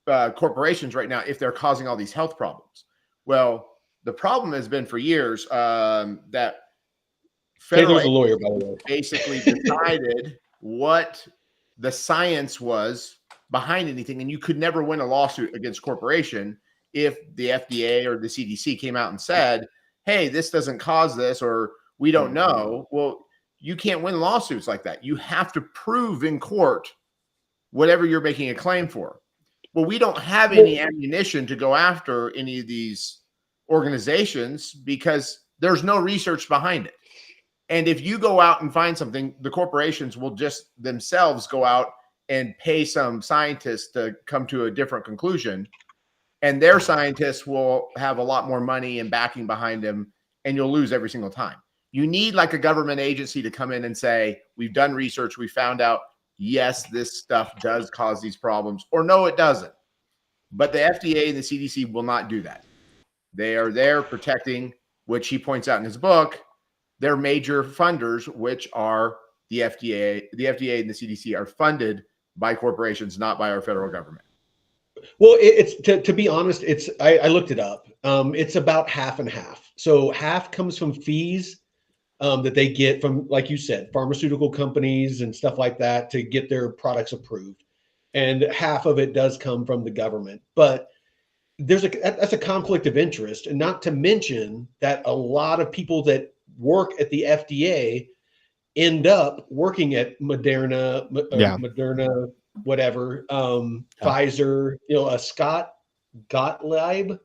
corporations right now if they're causing all these health problems? Well, the problem has been for years that federal a lawyer, by the way, basically decided what the science was behind anything, and you could never win a lawsuit against a corporation if the FDA or the CDC came out and said, "Hey, this doesn't cause this," or "We don't know." Well, you can't win lawsuits like that. You have to prove in court whatever you're making a claim for. Well, we don't have any ammunition to go after any of these organizations because there's no research behind it. And if you go out and find something, the corporations will just themselves go out and pay some scientists to come to a different conclusion. And their scientists will have a lot more money and backing behind them, and you'll lose every single time. You need like a government agency to come in and say, we've done research, we found out, yes, this stuff does cause these problems, or no, it doesn't. But the FDA and the CDC will not do that. They are there protecting, which he points out in his book, their major funders, which are the FDA. The FDA and the CDC are funded by corporations, not by our federal government. Well, it's to be honest, I looked it up. It's about half and half. So half comes from fees that they get from, like you said, pharmaceutical companies and stuff like that to get their products approved. And half of it does come from the government. But that's a conflict of interest. And not to mention that a lot of people that work at the FDA end up working at Moderna, whatever, Pfizer, Scott Gottlieb.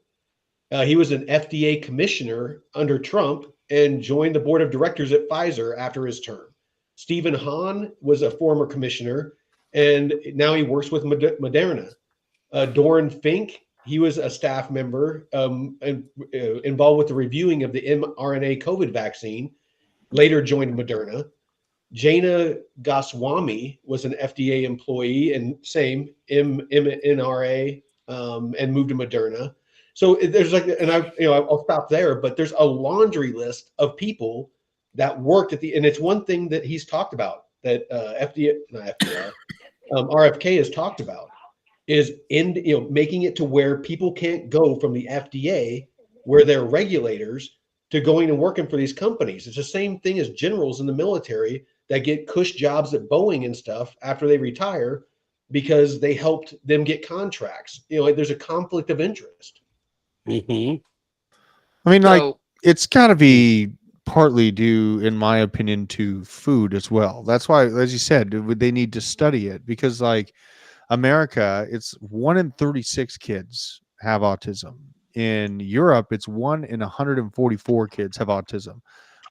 He was an FDA commissioner under Trump and joined the board of directors at Pfizer after his term. Stephen Hahn was a former commissioner, and now he works with Moderna. Doran Fink, he was a staff member involved with the reviewing of the mRNA COVID vaccine, later joined Moderna. Jana Goswami was an FDA employee and same mRNA and moved to Moderna. So there's I'll stop there, but there's a laundry list of people that worked at and it's one thing that he's talked about that RFK has talked about is making it to where people can't go from the FDA, where they're regulators, to going and working for these companies. It's the same thing as generals in the military that get cush jobs at Boeing and stuff after they retire. because they helped them get contracts. There's a conflict of interest. Mm-hmm. I mean, like, So, it's got to be partly due, in my opinion, to food as well. That's why, as you said, they need to study it, because, like, America, it's 1 in 36 kids have autism. In Europe, it's 1 in 144 kids have autism.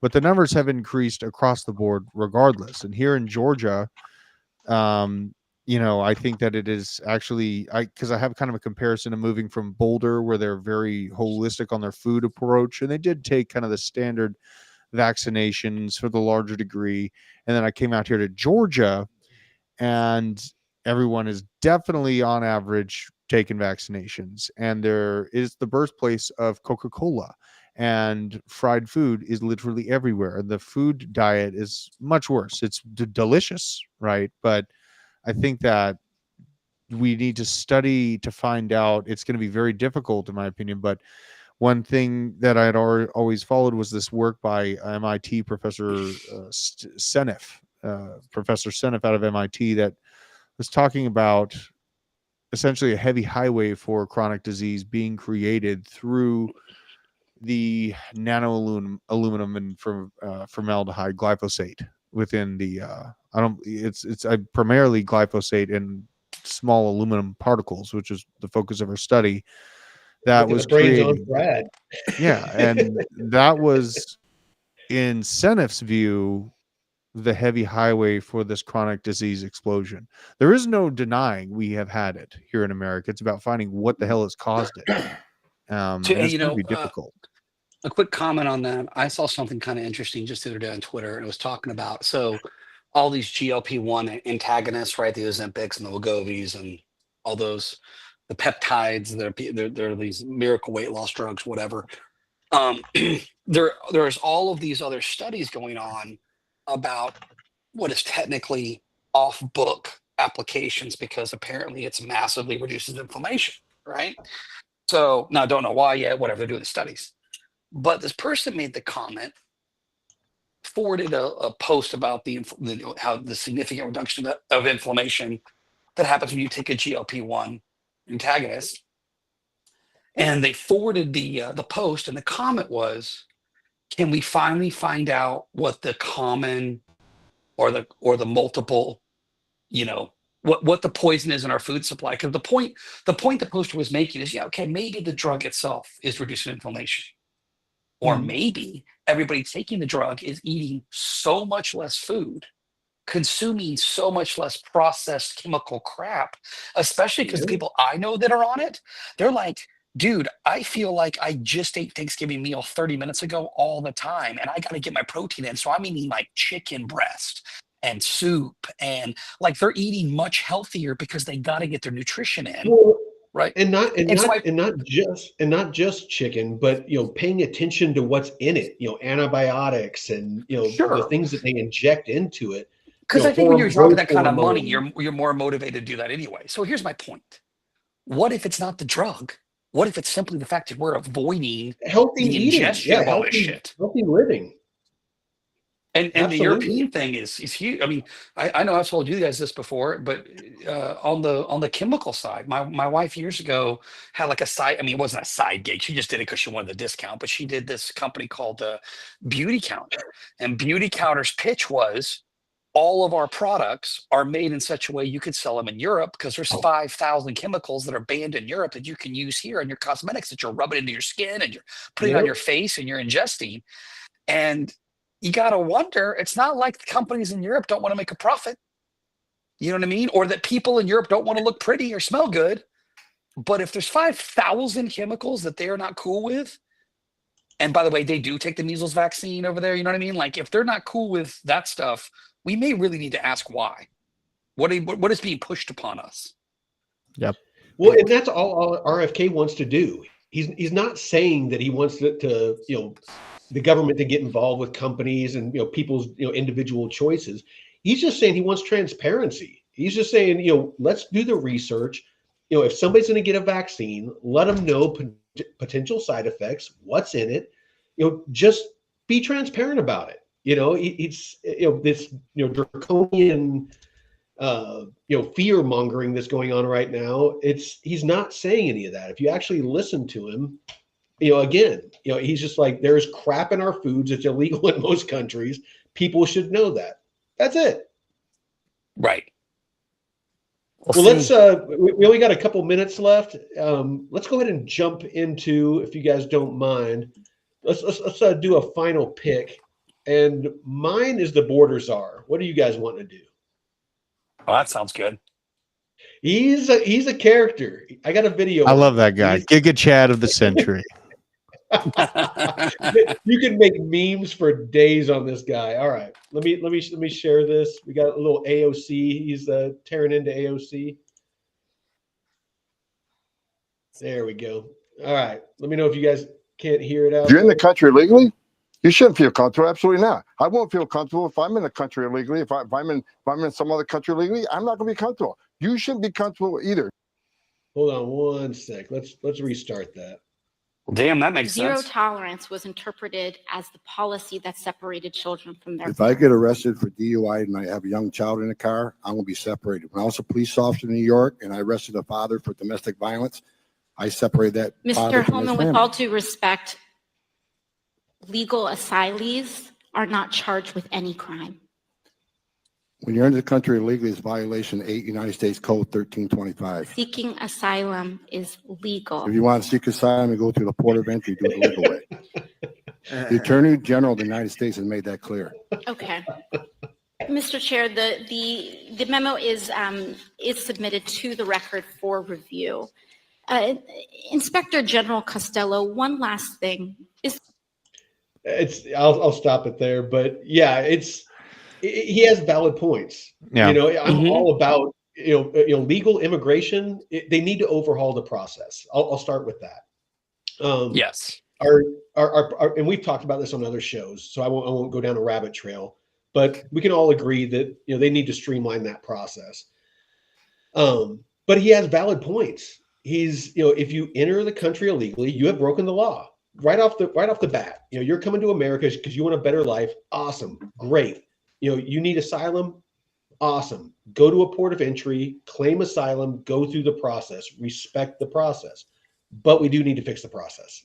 But the numbers have increased across the board regardless. And here in Georgia, I think that it is actually, because I have kind of a comparison of moving from Boulder, where they're very holistic on their food approach, and they did take kind of the standard vaccinations for the larger degree. And then I came out here to Georgia, and everyone is definitely on average taking vaccinations. And there is the birthplace of Coca-Cola, and fried food is literally everywhere. The food diet is much worse. It's delicious, right? But I think that we need to study to find out. It's going to be very difficult, in my opinion. But one thing that I had always followed was this work by MIT Professor Seneff, Professor Seneff out of MIT, that was talking about essentially a heavy highway for chronic disease being created through the aluminum and formaldehyde, glyphosate within the it's primarily glyphosate and small aluminum particles, which is the focus of our study. That was created. Yeah, and that was, in Seneff's view, the heavy highway for this chronic disease explosion. There is no denying we have had it here in America. It's about finding what the hell has caused it. And it's going to be difficult. A quick comment on that. I saw something kind of interesting just the other day on Twitter, and it was talking about, so all these GLP-1 antagonists, right? The Ozempics and the Wegovy's and all those, the peptides, they're these miracle weight loss drugs, whatever. There's all of these other studies going on about what is technically off-book applications, because apparently it's massively reduces inflammation, right? So now I don't know why yet, whatever, they're doing the studies. But this person made the comment, forwarded a post about how the significant reduction of inflammation that happens when you take a GLP-1 antagonist. And they forwarded the post, and the comment was, can we finally find out what the common or the multiple, what the poison is in our food supply? Because the point the poster was making is, maybe the drug itself is reducing inflammation. Or maybe everybody taking the drug is eating so much less food, consuming so much less processed chemical crap, especially because the people I know that are on it, they're like, dude, I feel like I just ate Thanksgiving meal 30 minutes ago all the time, and I got to get my protein in. So I'm eating like chicken breast and soup, and like they're eating much healthier because they got to get their nutrition in. Right. And not just chicken, but paying attention to what's in it, antibiotics and the things that they inject into it. Because I think when you're dropping that kind of money, you're more motivated to do that anyway. So here's my point. What if it's not the drug? What if it's simply the fact that we're avoiding healthy eating, healthy living? And the European thing is huge. I mean, I know I've told you guys this before, but on the chemical side, my wife years ago had like a side. I mean, it wasn't a side gig. She just did it because she wanted the discount. But she did this company called Beauty Counter, and Beauty Counter's pitch was, all of our products are made in such a way you could sell them in Europe, because there's 5,000 chemicals that are banned in Europe that you can use here on your cosmetics that you're rubbing into your skin and you're putting on your face and you're ingesting. And you got to wonder, it's not like the companies in Europe don't want to make a profit. You know what I mean? Or that people in Europe don't want to look pretty or smell good. But if there's 5,000 chemicals that they are not cool with, and by the way, they do take the measles vaccine over there, you know what I mean? Like, if they're not cool with that stuff, we may really need to ask why. What is being pushed upon us? Yep. Well, and that's all RFK wants to do. He's not saying that he wants to the government to get involved with companies and people's individual choices. He's just saying he wants transparency. He's just saying, let's do the research. If somebody's going to get a vaccine, let them know potential side effects, what's in it. Just be transparent about it. It's this draconian fear mongering that's going on right now. He's not saying any of that. If you actually listen to him, he's just like, there's crap in our foods. It's illegal in most countries. People should know that. That's it. Right. Well, let's we only got a couple minutes left. Let's go ahead and jump into, if you guys don't mind, let's do a final pick. And mine is the Border Czar. What do you guys want to do? Well, that sounds good. He's a character. I got a video. I love that guy. Giga Chad of the century. You can make memes for days on this guy. All right, let me share this. We got a little AOC. He's tearing into AOC. There we go. All right, let me know if you guys can't hear it out. If you're in the country illegally, you shouldn't feel comfortable. Absolutely not. I won't feel comfortable if I'm in the country illegally. If I'm in some other country illegally, I'm not going to be comfortable. You shouldn't be comfortable either. Hold on one sec. Let's restart that. Well, damn, that makes Zero sense. tolerance was interpreted as the policy that separated children from their If I get arrested for DUI and I have a young child in the car, I'm going to be separated. When I was a police officer in New York and I arrested a father for domestic violence, I separated that father Mr. from his Holman, with family. all due respect, legal asylees are not charged with any crime. When you're in the country illegally, it's violation 8 United States Code 1325. Seeking asylum is legal. If you want to seek asylum and go through the port of entry, do it the legal way. The Attorney General of the United States has made that clear. Okay. Mr. Chair, the memo is submitted to the record for review. Inspector General Costello, one last thing. I'll stop it there, but yeah, he has valid points. Yeah. I'm all about legal immigration. They need to overhaul the process. I'll start with that. Yes. Our and we've talked about this on other shows, so I won't go down a rabbit trail. But we can all agree that they need to streamline that process. But he has valid points. He's if you enter the country illegally, you have broken the law right off the bat. You're coming to America because you want a better life. Awesome, great. You need asylum. Awesome. Go to a port of entry, claim asylum, go through the process, respect the process. But we do need to fix the process.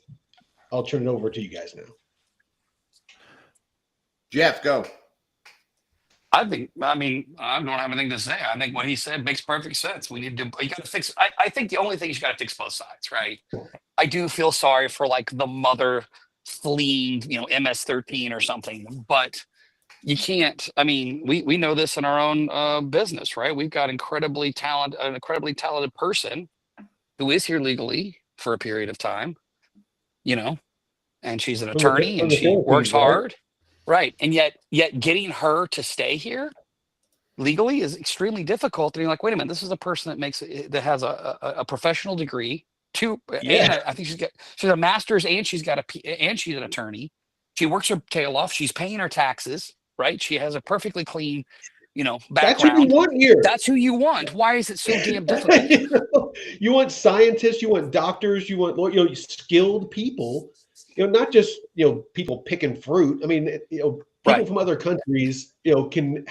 I'll turn it over to you guys now. Jeff, go. I don't have anything to say. I think what he said makes perfect sense. You got to fix. I think the only thing is you got to fix both sides, right? I do feel sorry for like the mother fleeing, MS-13 or something, but you can't. I mean, we know this in our own business, right? We've got an incredibly talented person who is here legally for a period of time, and she's an attorney and she works hard. Right. And yet getting her to stay here legally is extremely difficult. And you're like, wait a minute, this is a person that has a professional degree. And I think she's a master's and she's an attorney. She works her tail off. She's paying her taxes, right? She has a perfectly clean, background. That's who you want here. That's who you want. Why is it so damn difficult? You want scientists, you want doctors, you want skilled people. Not just people picking fruit. I mean, people from other countries, can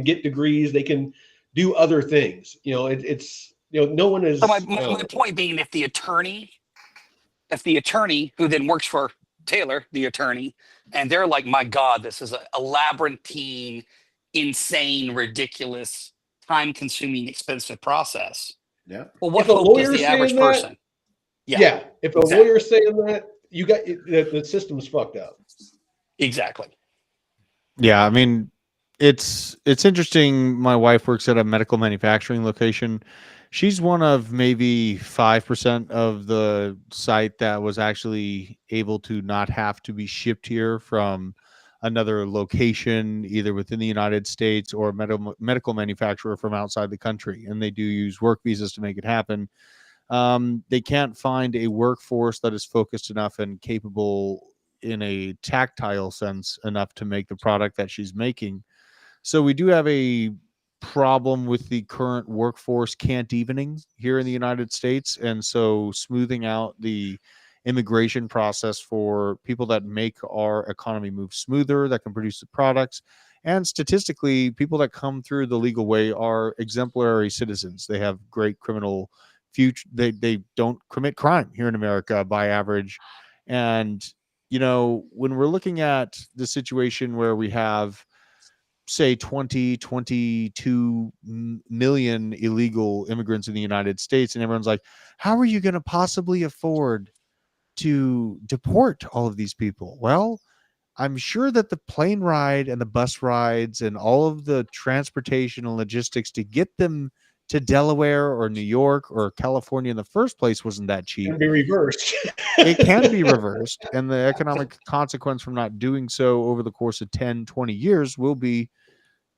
get degrees. They can do other things. It's no one is. So my point being, if the attorney who then works for Taylor, the attorney, and they're like, my God, this is a labyrinthine, insane, ridiculous, time-consuming, expensive process. Yeah. Well, what hope does the average person? Yeah. If a lawyer's saying that, you got the system's fucked up. Exactly. Yeah, I mean, it's interesting. My wife works at a medical manufacturing location. She's one of maybe 5% of the site that was actually able to not have to be shipped here from another location, either within the United States or a medical manufacturer from outside the country. And they do use work visas to make it happen. They can't find a workforce that is focused enough and capable in a tactile sense enough to make the product that she's making. So we do have a problem with the current workforce can't evening here in the United States. And so smoothing out the immigration process for people that make our economy move smoother, that can produce the products, And statistically, people that come through the legal way are exemplary citizens. They have great criminal future. They don't commit crime here in America by average. And, you know, when we're looking at the situation where we have, say, 22 million illegal immigrants in the United States, and everyone's like, how are you going to possibly afford to deport all of these people? Well, I'm sure that the plane ride and the bus rides and all of the transportation and logistics to get them to Delaware or New York or California in the first place wasn't that cheap. It can be reversed. It can be reversed, and the economic consequence from not doing so over the course of 10, 20 years will be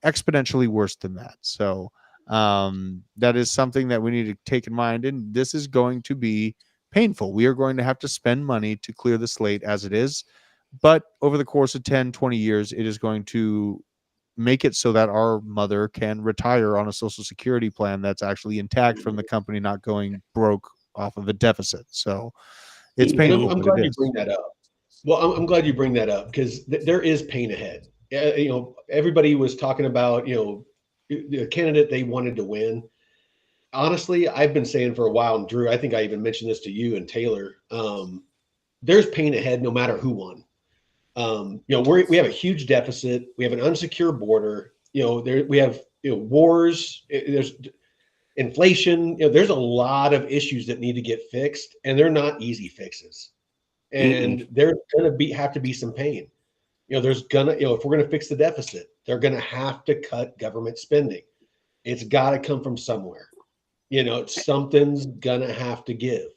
exponentially worse than that. So that is something that we need to take in mind, and this is going to be painful. We are going to have to spend money to clear the slate as it is, but over the course of 10, 20 years, it is going to make it so that our mother can retire on a Social Security plan that's actually intact from the company not going broke off of a deficit. So it's painful. I'm glad you bring that up. Well, I'm glad you bring that up because there is pain ahead. You know, everybody was talking about, you know, the candidate they wanted to win. Honestly, I've been saying for a while, and Drew, I think I even mentioned this to you and Taylor, there's pain ahead no matter who won. You know, we have a huge deficit. We have an unsecure border. You know, we have, you know, wars. There's inflation. You know, there's a lot of issues that need to get fixed, and they're not easy fixes. And there's going to have to be some pain. You know, there's gonna, you know, if we're going to fix the deficit, they're going to have to cut government spending. It's got to come from somewhere. You know, something's going to have to give.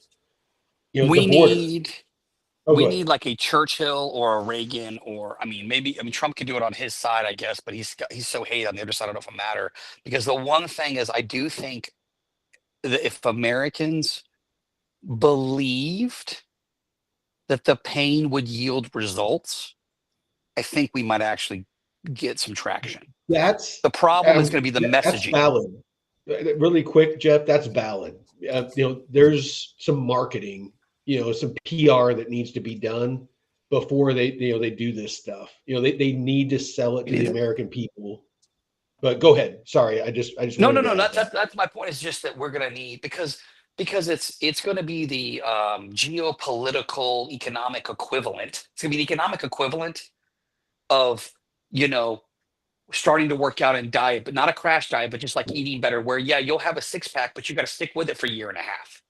You know, We the border. need Oh, we go ahead. need like a Churchill or a Reagan, or I mean, maybe Trump can do it on his side, I guess, but he's so hated on the other side. I don't know if it matter, because the one thing is, I do think that if Americans believed that the pain would yield results, I think we might actually get some traction. That's The problem is going to be the that's messaging. valid. Really quick, Jeff, that's valid. You know, there's some marketing, you know, some PR that needs to be done before they do this stuff. You know, they need to sell it to the American people. But go ahead. Sorry, I just No, wanted no, to no. add that. That's my point. Is just that we're going to need, because it's going to be the geopolitical economic equivalent. It's going to be the economic equivalent of, you know, starting to work out and diet, but not a crash diet, but just like eating better, where, yeah, you'll have a six pack, but you got to stick with it for a year and a half.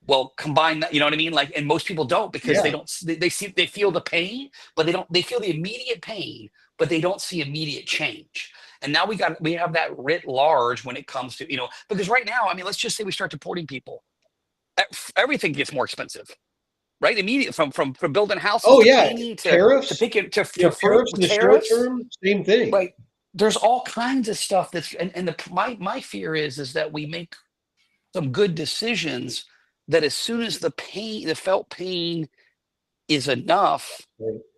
Well, combine that, you know what I mean? Like, and most people don't, because they feel the pain, but they feel the immediate pain, but they don't see immediate change. And now we have that writ large when it comes to, you know, because right now, I mean, let's just say we start deporting people. Everything gets more expensive, right? Immediately from building houses. Oh to yeah, painting, tariffs. to picking, to You know, fruit, tariffs in the short term, same thing. Right. There's all kinds of stuff that's, and my fear is that we make some good decisions that as soon as the felt pain is enough,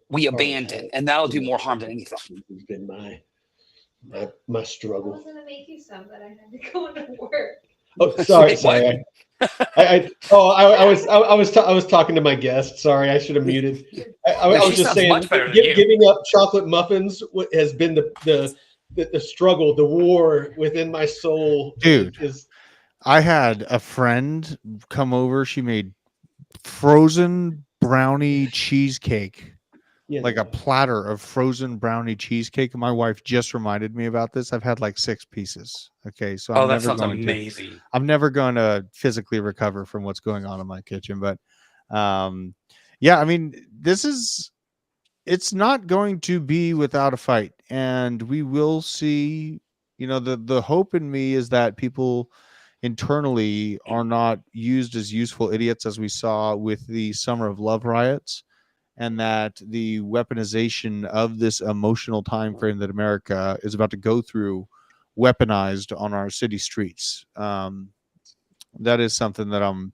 we abandon, and that'll do more harm than anything. It's been my struggle. I was gonna make you some, but I had to go into work. Oh, sorry. I was talking to my guest. Sorry, I should have muted. I was just saying, giving up chocolate muffins has been the struggle, the war within my soul. Dude, I had a friend come over. She made frozen brownie cheesecake, like a platter of frozen brownie cheesecake. And my wife just reminded me about this. I've had like 6 pieces. Okay, so that sounds amazing. I'm never going to physically recover from what's going on in my kitchen, but yeah, I mean, it's not going to be without a fight, and we will see. You know, the hope in me is that people internally are not used as useful idiots, as we saw with the Summer of Love riots, and that the weaponization of this emotional time frame that America is about to go through, weaponized on our city streets. That is something that I'm,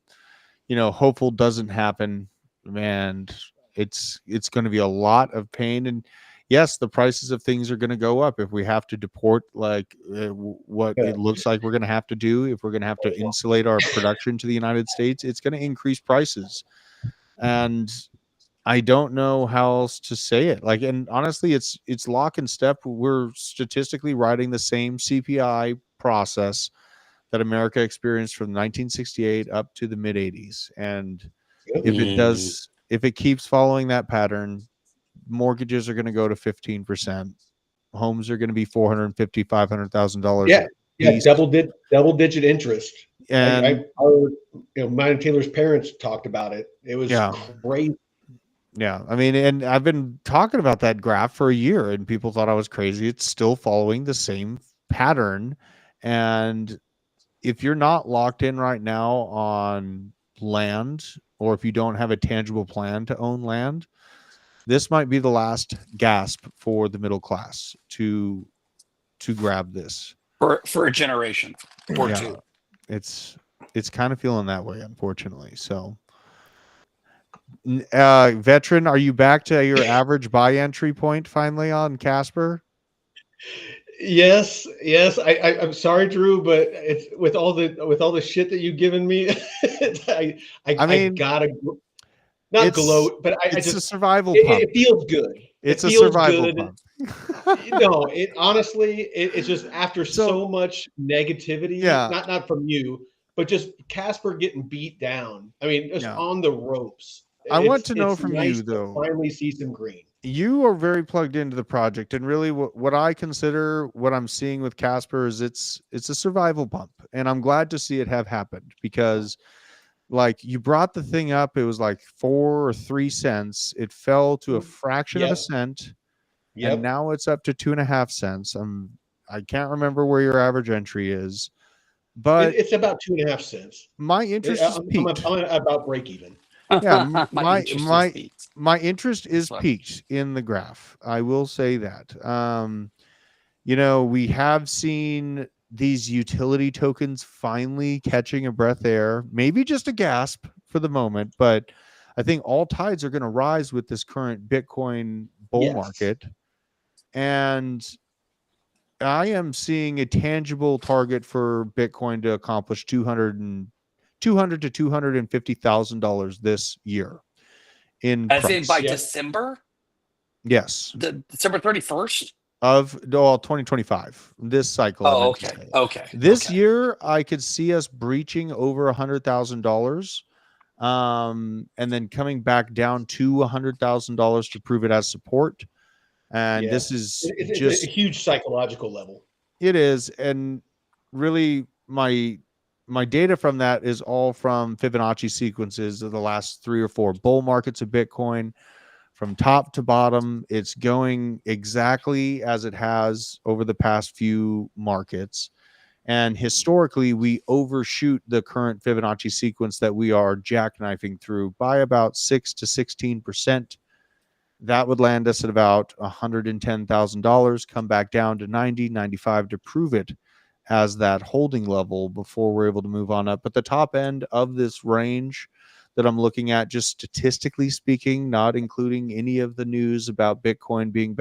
you know, hopeful doesn't happen, and it's going to be a lot of pain. And yes, the prices of things are going to go up if we have to deport, like what it looks like we're going to have to do. If we're going to have to insulate our production to the United States, it's going to increase prices. And I don't know how else to say it. Like, and honestly, it's lock and step. We're statistically riding the same CPI process that America experienced from 1968 up to the mid 80s. And if it keeps following that pattern, mortgages are going to go to 15%. Homes are going to be $450,000, $500,000. Yeah, double digit interest. And mine and Taylor's parents talked about it. It was crazy. Yeah, I mean, and I've been talking about that graph for a year, and people thought I was crazy. It's still following the same pattern, and if you're not locked in right now on land, or if you don't have a tangible plan to own land, this might be the last gasp for the middle class to grab this for a generation or two. It's kind of feeling that way, unfortunately. So, Veteran, are you back to your average buy entry point finally on Casper? Yes. I'm sorry, Drew, but it's with all the shit that you've given me. I gotta not gloat, but it's a survival pump. It feels good. It's a survival pump. No, it's just after so much negativity. Yeah. Not from you, but just Casper getting beat down. I mean, just on the ropes. I want to know from nice you, though. To finally see some green. You are very plugged into the project, and really, what I consider, what I'm seeing with Casper is it's a survival pump, and I'm glad to see it have happened because, like, you brought the thing up, it was like 4 or 3 cents. It fell to a fraction of a cent, and now it's up to 2.5 cents. I can't remember where your average entry is, but it's about 2.5 cents. My interest is peaked. I'm about break even. Yeah, my interest is peaked in the graph. I will say that. We have seen these utility tokens finally catching a breath air, maybe just a gasp for the moment, but I think all tides are going to rise with this current Bitcoin bull market. And I am seeing a tangible target for Bitcoin to accomplish $200,000 to $250,000 this year. As in by December? Yes. December 31st? Of 2025, this cycle. Oh, okay. This year, I could see us breaching over $100,000, and then coming back down to $100,000 to prove it as support. And this is it's a huge psychological level. It is, and really, my data from that is all from Fibonacci sequences of the last 3 or 4 bull markets of Bitcoin. From top to bottom, it's going exactly as it has over the past few markets. And historically, we overshoot the current Fibonacci sequence that we are jackknifing through by about 6 to 16%. That would land us at about $110,000, come back down to 90, 95 to prove it as that holding level before we're able to move on up. But the top end of this range that I'm looking at, just statistically speaking, not including any of the news about Bitcoin being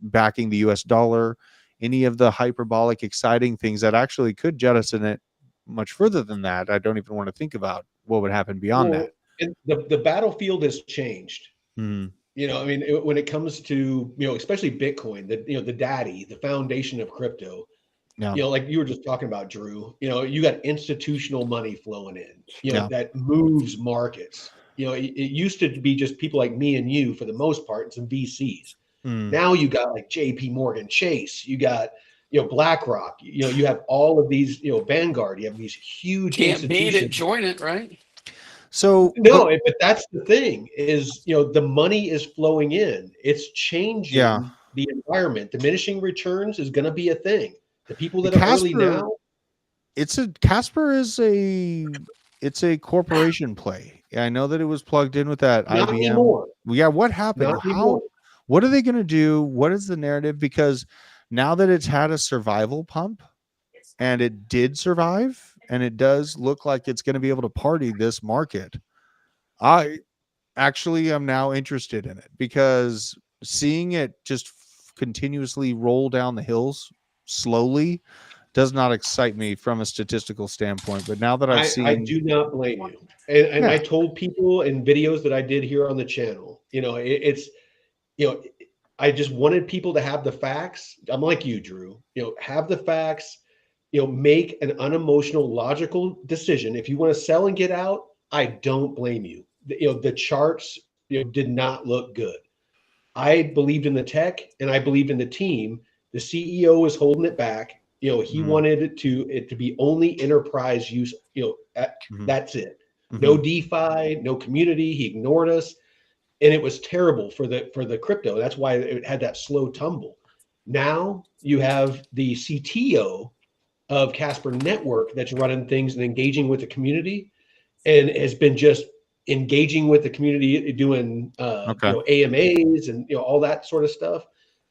backing the US dollar, any of the hyperbolic, exciting things that actually could jettison it much further than that. I don't even want to think about what would happen beyond that. And the battlefield has changed. When it comes to, especially Bitcoin, the daddy, the foundation of crypto, like you were just talking about, Drew, you got institutional money flowing in, that moves markets. It used to be just people like me and you for the most part, and some VCs. Now you got like JP Morgan Chase, you got, BlackRock, you have all of these, Vanguard, you have these huge Can't beat it, join it, right? So but that's the thing is, the money is flowing in. It's changing the environment. Diminishing returns is going to be a thing. The people that are early now. Casper is a corporation play. I know that it was plugged in with that Not IBM. Anymore. Yeah, what happened? What are they going to do? What is the narrative? Because now that it's had a survival pump, and it did survive, and it does look like it's going to be able to party this market, I actually am now interested in it, because seeing it just continuously roll down the hills slowly does not excite me from a statistical standpoint. But now that I've seen, I do not blame you. And I told people in videos that I did here on the channel, You know, it's, you know, I just wanted people to have the facts. I'm like you, Drew, you know, have the facts, you know, make an unemotional, logical decision. If you want to sell and get out, I don't blame you. You know, the charts, you know, did not look good. I believed in the tech and I believed in the team. The CEO was holding it back. You know, he wanted it to be only enterprise use. You know, that's it. No DeFi, no community. He ignored us, and it was terrible for the crypto. That's why it had that slow tumble. Now you have the CTO of Casper Network that's running things and engaging with the community, and has been just engaging with the community, doing you know, AMAs and, you know, all that sort of stuff.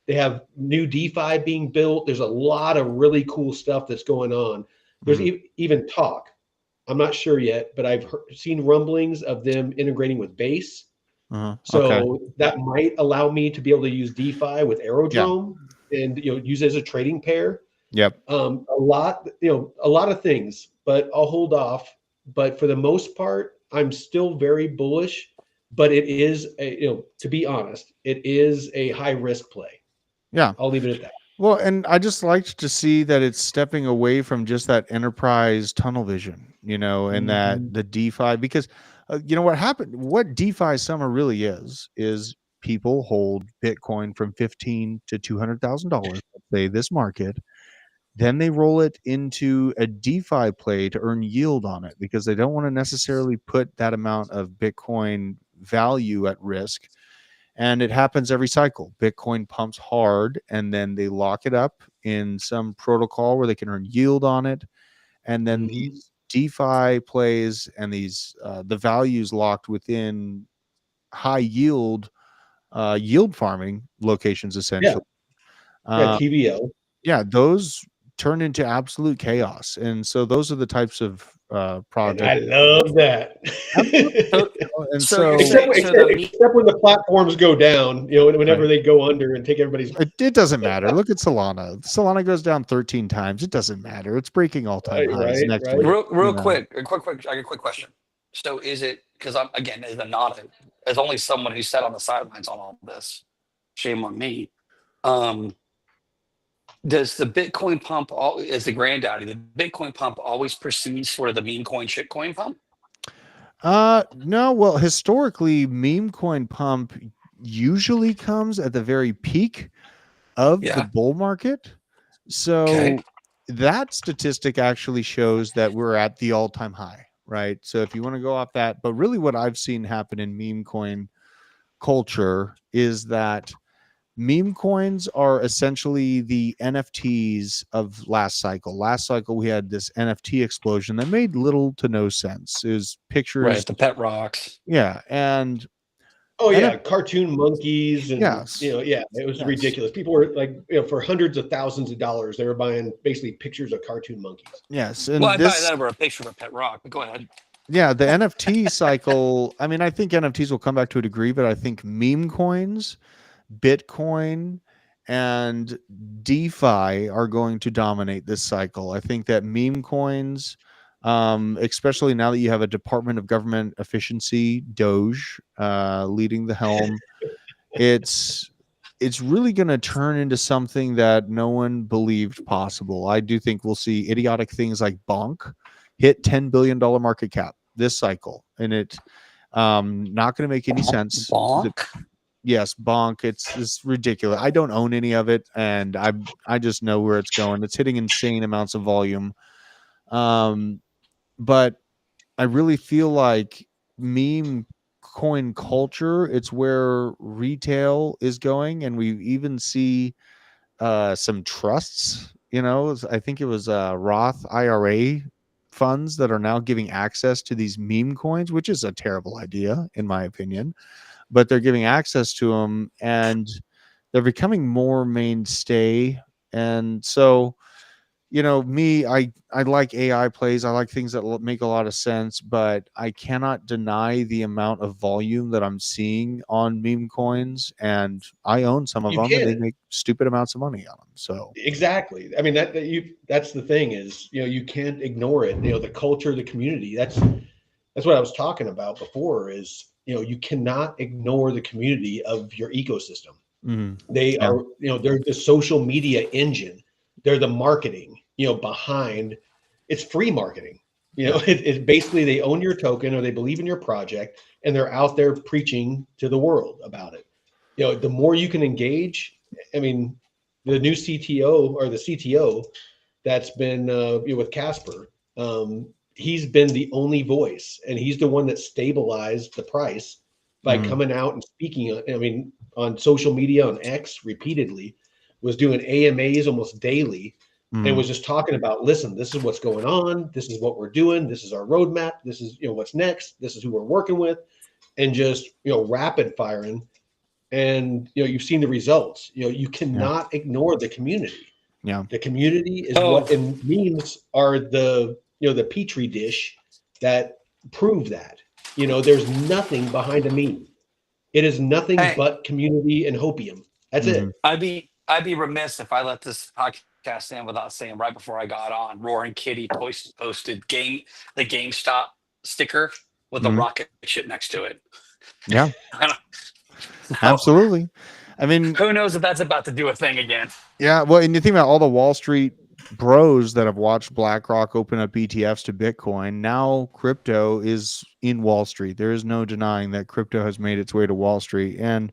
They have new DeFi being built. There's a lot of really cool stuff that's going on. There's even talk. I'm not sure yet, but I've seen rumblings of them integrating with Base. So that might allow me to be able to use DeFi with Aerodrome and, you know, use it as a trading pair. Yep. A lot of things, but I'll hold off. But for the most part, I'm still very bullish, but it is you know, to be honest, it is a high risk play. Yeah. I'll leave it at that. Well, and I just liked to see that it's stepping away from just that enterprise tunnel vision, you know, and that the DeFi, because you know what DeFi summer really is people hold Bitcoin from $15,000 to $200,000, let's say this market. Then they roll it into a DeFi play to earn yield on it because they don't want to necessarily put that amount of Bitcoin value at risk. And it happens every cycle. Bitcoin pumps hard and then they lock it up in some protocol where they can earn yield on it. And then these DeFi plays and these the values locked within high yield farming locations, essentially. TVL. Yeah, those turn into absolute chaos. And so those are the types of projects. And I love that. And so except when the platforms go down, you know, whenever they go under and take everybody's. It doesn't matter. Look at Solana. Solana goes down 13 times. It doesn't matter. It's breaking all-time highs next week. Real quick, I got a quick question. So is it, because I'm, again, as only someone who sat on the sidelines on all this, shame on me. Does the Bitcoin pump, as the granddaddy, the Bitcoin pump always precedes sort of the meme coin, shit coin pump? No. Well, historically, meme coin pump usually comes at the very peak of the bull market. So that statistic actually shows that we're at the all-time high, right? So if you want to go off that, but really what I've seen happen in meme coin culture is that meme coins are essentially the NFTs of last cycle. Last cycle, we had this NFT explosion that made little to no sense. It was pictures. Right, the pet rocks. Yeah, and... cartoon monkeys. And, you know, it was ridiculous. People were like, you know, for hundreds of thousands of dollars, they were buying basically pictures of cartoon monkeys. Yes. And I buy that over a picture of a pet rock, but go ahead. Yeah, the NFT cycle, I mean, I think NFTs will come back to a degree, but I think meme coins, Bitcoin, and DeFi are going to dominate this cycle. I think that meme coins, especially now that you have a Department of Government Efficiency, Doge, leading the helm, it's really going to turn into something that no one believed possible. I do think we'll see idiotic things like Bonk hit $10 billion market cap this cycle, and it's not going to make any sense. Bonk? Yes, Bonk. It's ridiculous. I don't own any of it, and I just know where it's going. It's hitting insane amounts of volume. But I really feel like meme coin culture, it's where retail is going, and we even see some trusts, you know, I think it was Roth IRA funds that are now giving access to these meme coins, which is a terrible idea in my opinion, but they're giving access to them and they're becoming more mainstay. And so, you know, I like AI plays. I like things that make a lot of sense, but I cannot deny the amount of volume that I'm seeing on meme coins, and I own some of them, and they make stupid amounts of money on them. So exactly. I mean, that's the thing is, you know, you can't ignore it. You know, the culture, the community. That's what I was talking about before. Is, you cannot ignore the community of your ecosystem. They Yeah. are, they're the social media engine. They're the marketing, behind. It's free marketing. It basically, they own your token or they believe in your project, and they're out there preaching to the world about it. The more you can engage, I mean, the new CTO or the CTO that's been with Casper, he's been the only voice, and he's the one that stabilized the price by coming out and speaking. I mean, on social media, on X, repeatedly, was doing AMAs almost daily, and was just talking about, listen, this is what's going on, this is what we're doing, this is our roadmap, this is what's next, this is who we're working with, and just rapid firing. And you've seen the results. You cannot ignore the community. Yeah. The community is what, and memes are the the petri dish that prove that. There's nothing behind a meme. It is nothing but community and hopium. That's it. I'd be remiss if I let this podcast in without saying, right before I got on, Roaring Kitty posted the GameStop sticker with a rocket ship next to it. Yeah. Absolutely. I mean, who knows if that's about to do a thing again? Yeah. Well, and you think about all the Wall Street bros that have watched BlackRock open up ETFs to Bitcoin. Now crypto is in Wall Street. There is no denying that crypto has made its way to Wall Street. And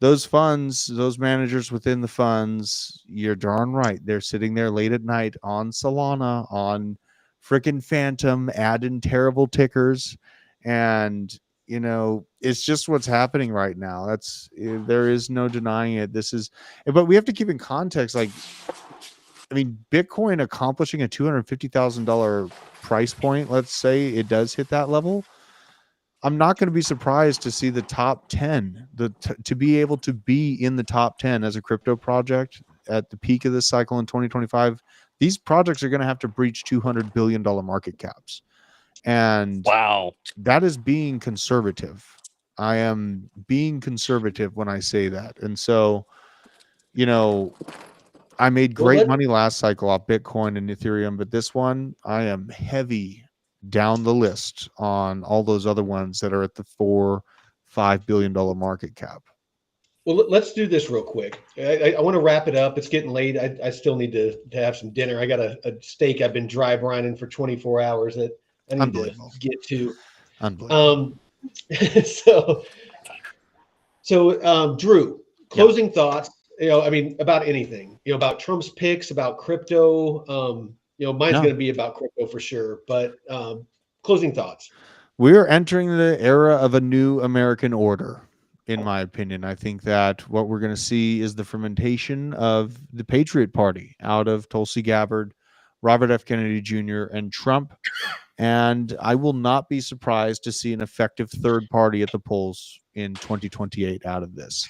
those funds, those managers within the funds, you're darn right. They're sitting there late at night on Solana, on freaking Phantom, adding terrible tickers. And it's just what's happening right now. There is no denying it. But we have to keep in context, Bitcoin accomplishing a $250,000 price point, let's say it does hit that level. I'm not going to be surprised to see the top 10, to be able to be in the top 10 as a crypto project at the peak of this cycle in 2025. These projects are going to have to breach $200 billion market caps. And wow, that is being conservative. I am being conservative when I say that. And so, I made great money last cycle off Bitcoin and Ethereum, but this one, I am heavy down the list on all those other ones that are at the $4-5 billion market cap. Well, let's do this real quick. I want to wrap it up. It's getting late. I still need to have some dinner. I got a steak I've been dry brining for 24 hours that I need to get to. Unbelievable. So Drew, closing thoughts, about anything, about Trump's picks, about crypto. Mine's going to be about crypto for sure, but closing thoughts. We're entering the era of a new American order, in my opinion. I think that what we're going to see is the fermentation of the Patriot Party out of Tulsi Gabbard, Robert F. Kennedy Jr., and Trump. And I will not be surprised to see an effective third party at the polls in 2028 out of this.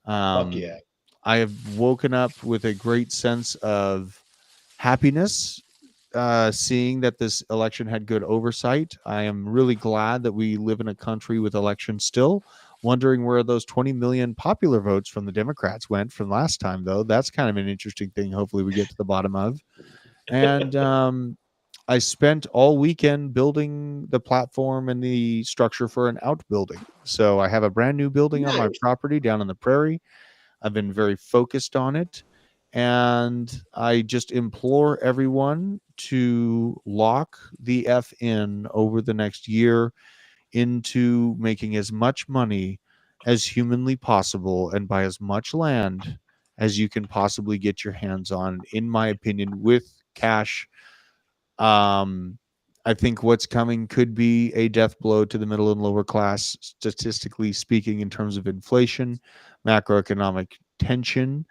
Fuck yeah. I have woken up with a great sense of happiness, seeing that this election had good oversight. I am really glad that we live in a country with elections still. Wondering where those 20 million popular votes from the Democrats went from last time, though. That's kind of an interesting thing. Hopefully we get to the bottom of. And I spent all weekend building the platform and the structure for an outbuilding. So I have a brand new building on my property down on the prairie. I've been very focused on it. And I just implore everyone to lock the F in over the next year into making as much money as humanly possible and buy as much land as you can possibly get your hands on, in my opinion, with cash. I think what's coming could be a death blow to the middle and lower class, statistically speaking, in terms of inflation, macroeconomic tension.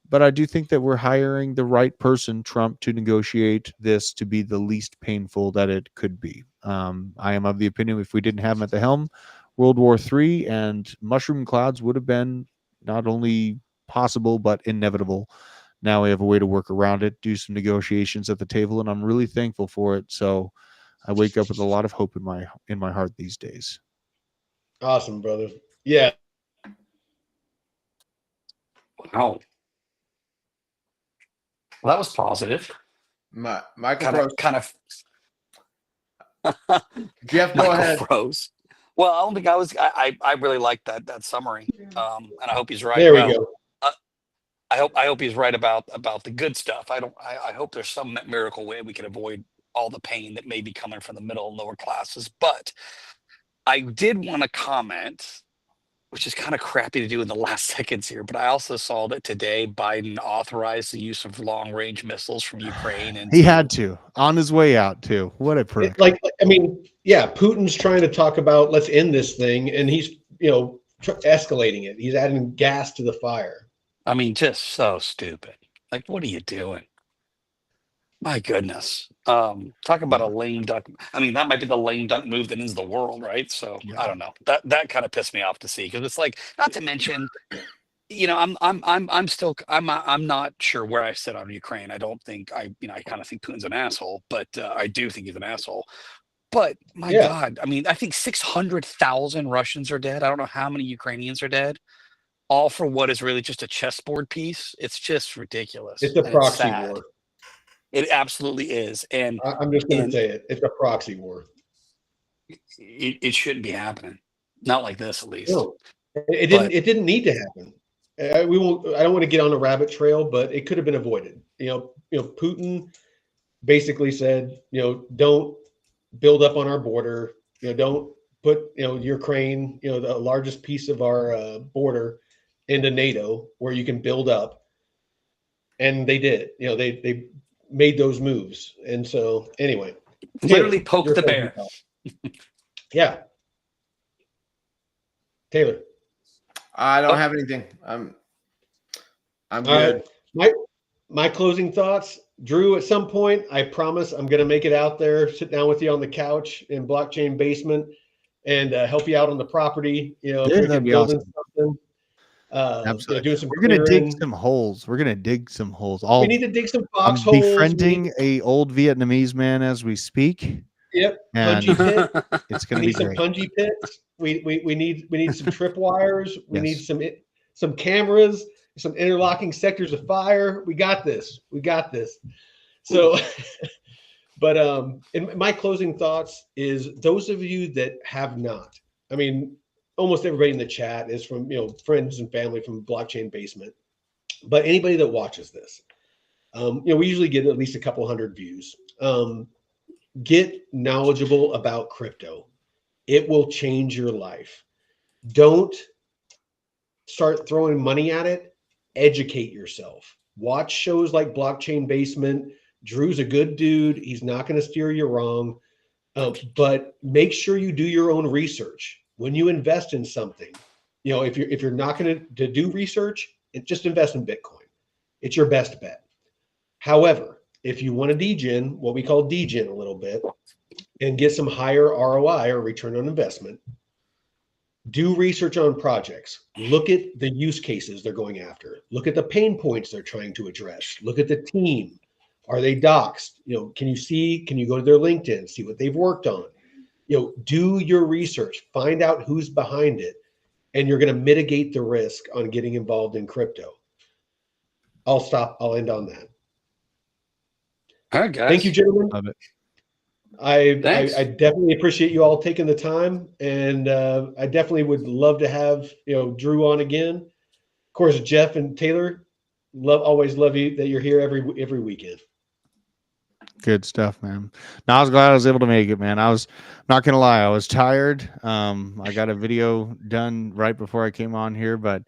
But I do think that we're hiring the right person, Trump, to negotiate this to be the least painful that it could be. I am of the opinion if we didn't have him at the helm, World War III and mushroom clouds would have been not only possible, but inevitable. Now we have a way to work around it, do some negotiations at the table, and I'm really thankful for it. So I wake up with a lot of hope in my heart these days. Awesome, brother. Yeah. Wow. Well, that was positive. Michael kind of Jeff, go Michael ahead. froze. Well, I don't think I was. I really like that summary, and I hope he's right. There we about, go. I hope he's right about the good stuff. I hope there's some miracle way we can avoid all the pain that may be coming from the middle and lower classes. But I did want to comment, which is kind of crappy to do in the last seconds here, but I also saw that today Biden authorized the use of long-range missiles from Ukraine, and He had to on his way out too. What a prick! I mean, yeah, Putin's trying to talk about let's end this thing, and he's escalating it. He's adding gas to the fire. I mean, just so stupid. Like, what are you doing? My goodness. Talk about a lame duck. I mean, that might be the lame duck move that ends the world, right? So I don't know. That kind of pissed me off to see, because it's like, not to mention, I'm not sure where I sit on Ukraine. I don't think I kind of think Putin's an asshole, but I do think he's an asshole. But my God, I mean, I think 600,000 Russians are dead. I don't know how many Ukrainians are dead. All for what is really just a chessboard piece. It's just ridiculous. It's a proxy war. It absolutely is. And I'm just going to say it. It's a proxy war. It shouldn't be happening. Not like this, at least. No, it didn't need to happen. I don't want to get on a rabbit trail, but it could have been avoided. Putin basically said, don't build up on our border. Don't put, Ukraine, the largest piece of our border into NATO where you can build up. And they did. They made those moves. And so anyway, literally poked the bear. Yeah. Taylor. I don't have anything. I'm good. My closing thoughts, Drew, at some point, I promise I'm going to make it out there, sit down with you on the couch in Blockchain Basement and help you out on the property. That'd be awesome. Something. Absolutely. Some We're going to dig clearing. some holes. We're going to dig some holes. We need to dig some I'm foxholes. befriending a old Vietnamese man as we speak. Yep. And Punji pit. it's going We to be need some great. punji pits. We need some tripwires. We Yes. need some cameras, some interlocking sectors of fire. We got this. So, but in my closing thoughts is those of you that have not, I mean, almost everybody in the chat is from, friends and family from Blockchain Basement, but anybody that watches this, we usually get at least a couple hundred views. Get knowledgeable about crypto. It will change your life. Don't start throwing money at it. Educate yourself. Watch shows like Blockchain Basement. Drew's a good dude. He's not going to steer you wrong. But make sure you do your own research. When you invest in something, if you're not going to do research, just invest in Bitcoin. It's your best bet. However, if you want to degen, what we call degen a little bit, and get some higher ROI or return on investment, do research on projects. Look at the use cases they're going after. Look at the pain points they're trying to address. Look at the team. Are they doxed? Can you go to their LinkedIn, see what they've worked on? Do your research, find out who's behind it, and you're going to mitigate the risk on getting involved in crypto. I'll end on that. All right, guys. Thank you, gentlemen. Love it. I definitely appreciate you all taking the time, and I definitely would love to have Drew on again. Of course, Jeff and Taylor, always love you that you're here every weekend. Good stuff, man. No, I was glad I was able to make it, man. I was not gonna lie, I was tired. I got a video done right before I came on here, but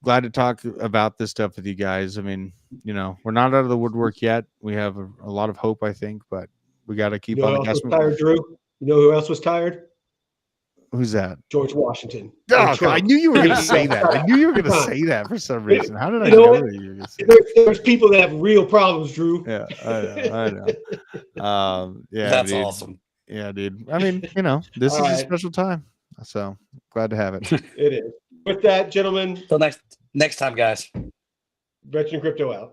glad to talk about this stuff with you guys. I mean, we're not out of the woodwork yet. We have a lot of hope, I think, but we got to keep You know on who the else gas. was tired, Drew? You know who else was tired? Who's that? George Washington. Oh, And Trump. I knew you were going to say that. I knew you were going to say that for some reason. How did I You know know what? that you were going to say that? There's people that have real problems, Drew. Yeah, I know. Yeah, That's dude. awesome. Yeah, dude. I mean, this All is a right. special time, so glad to have it. It is. With that, gentlemen, Till next time, guys. Veteran Crypto out.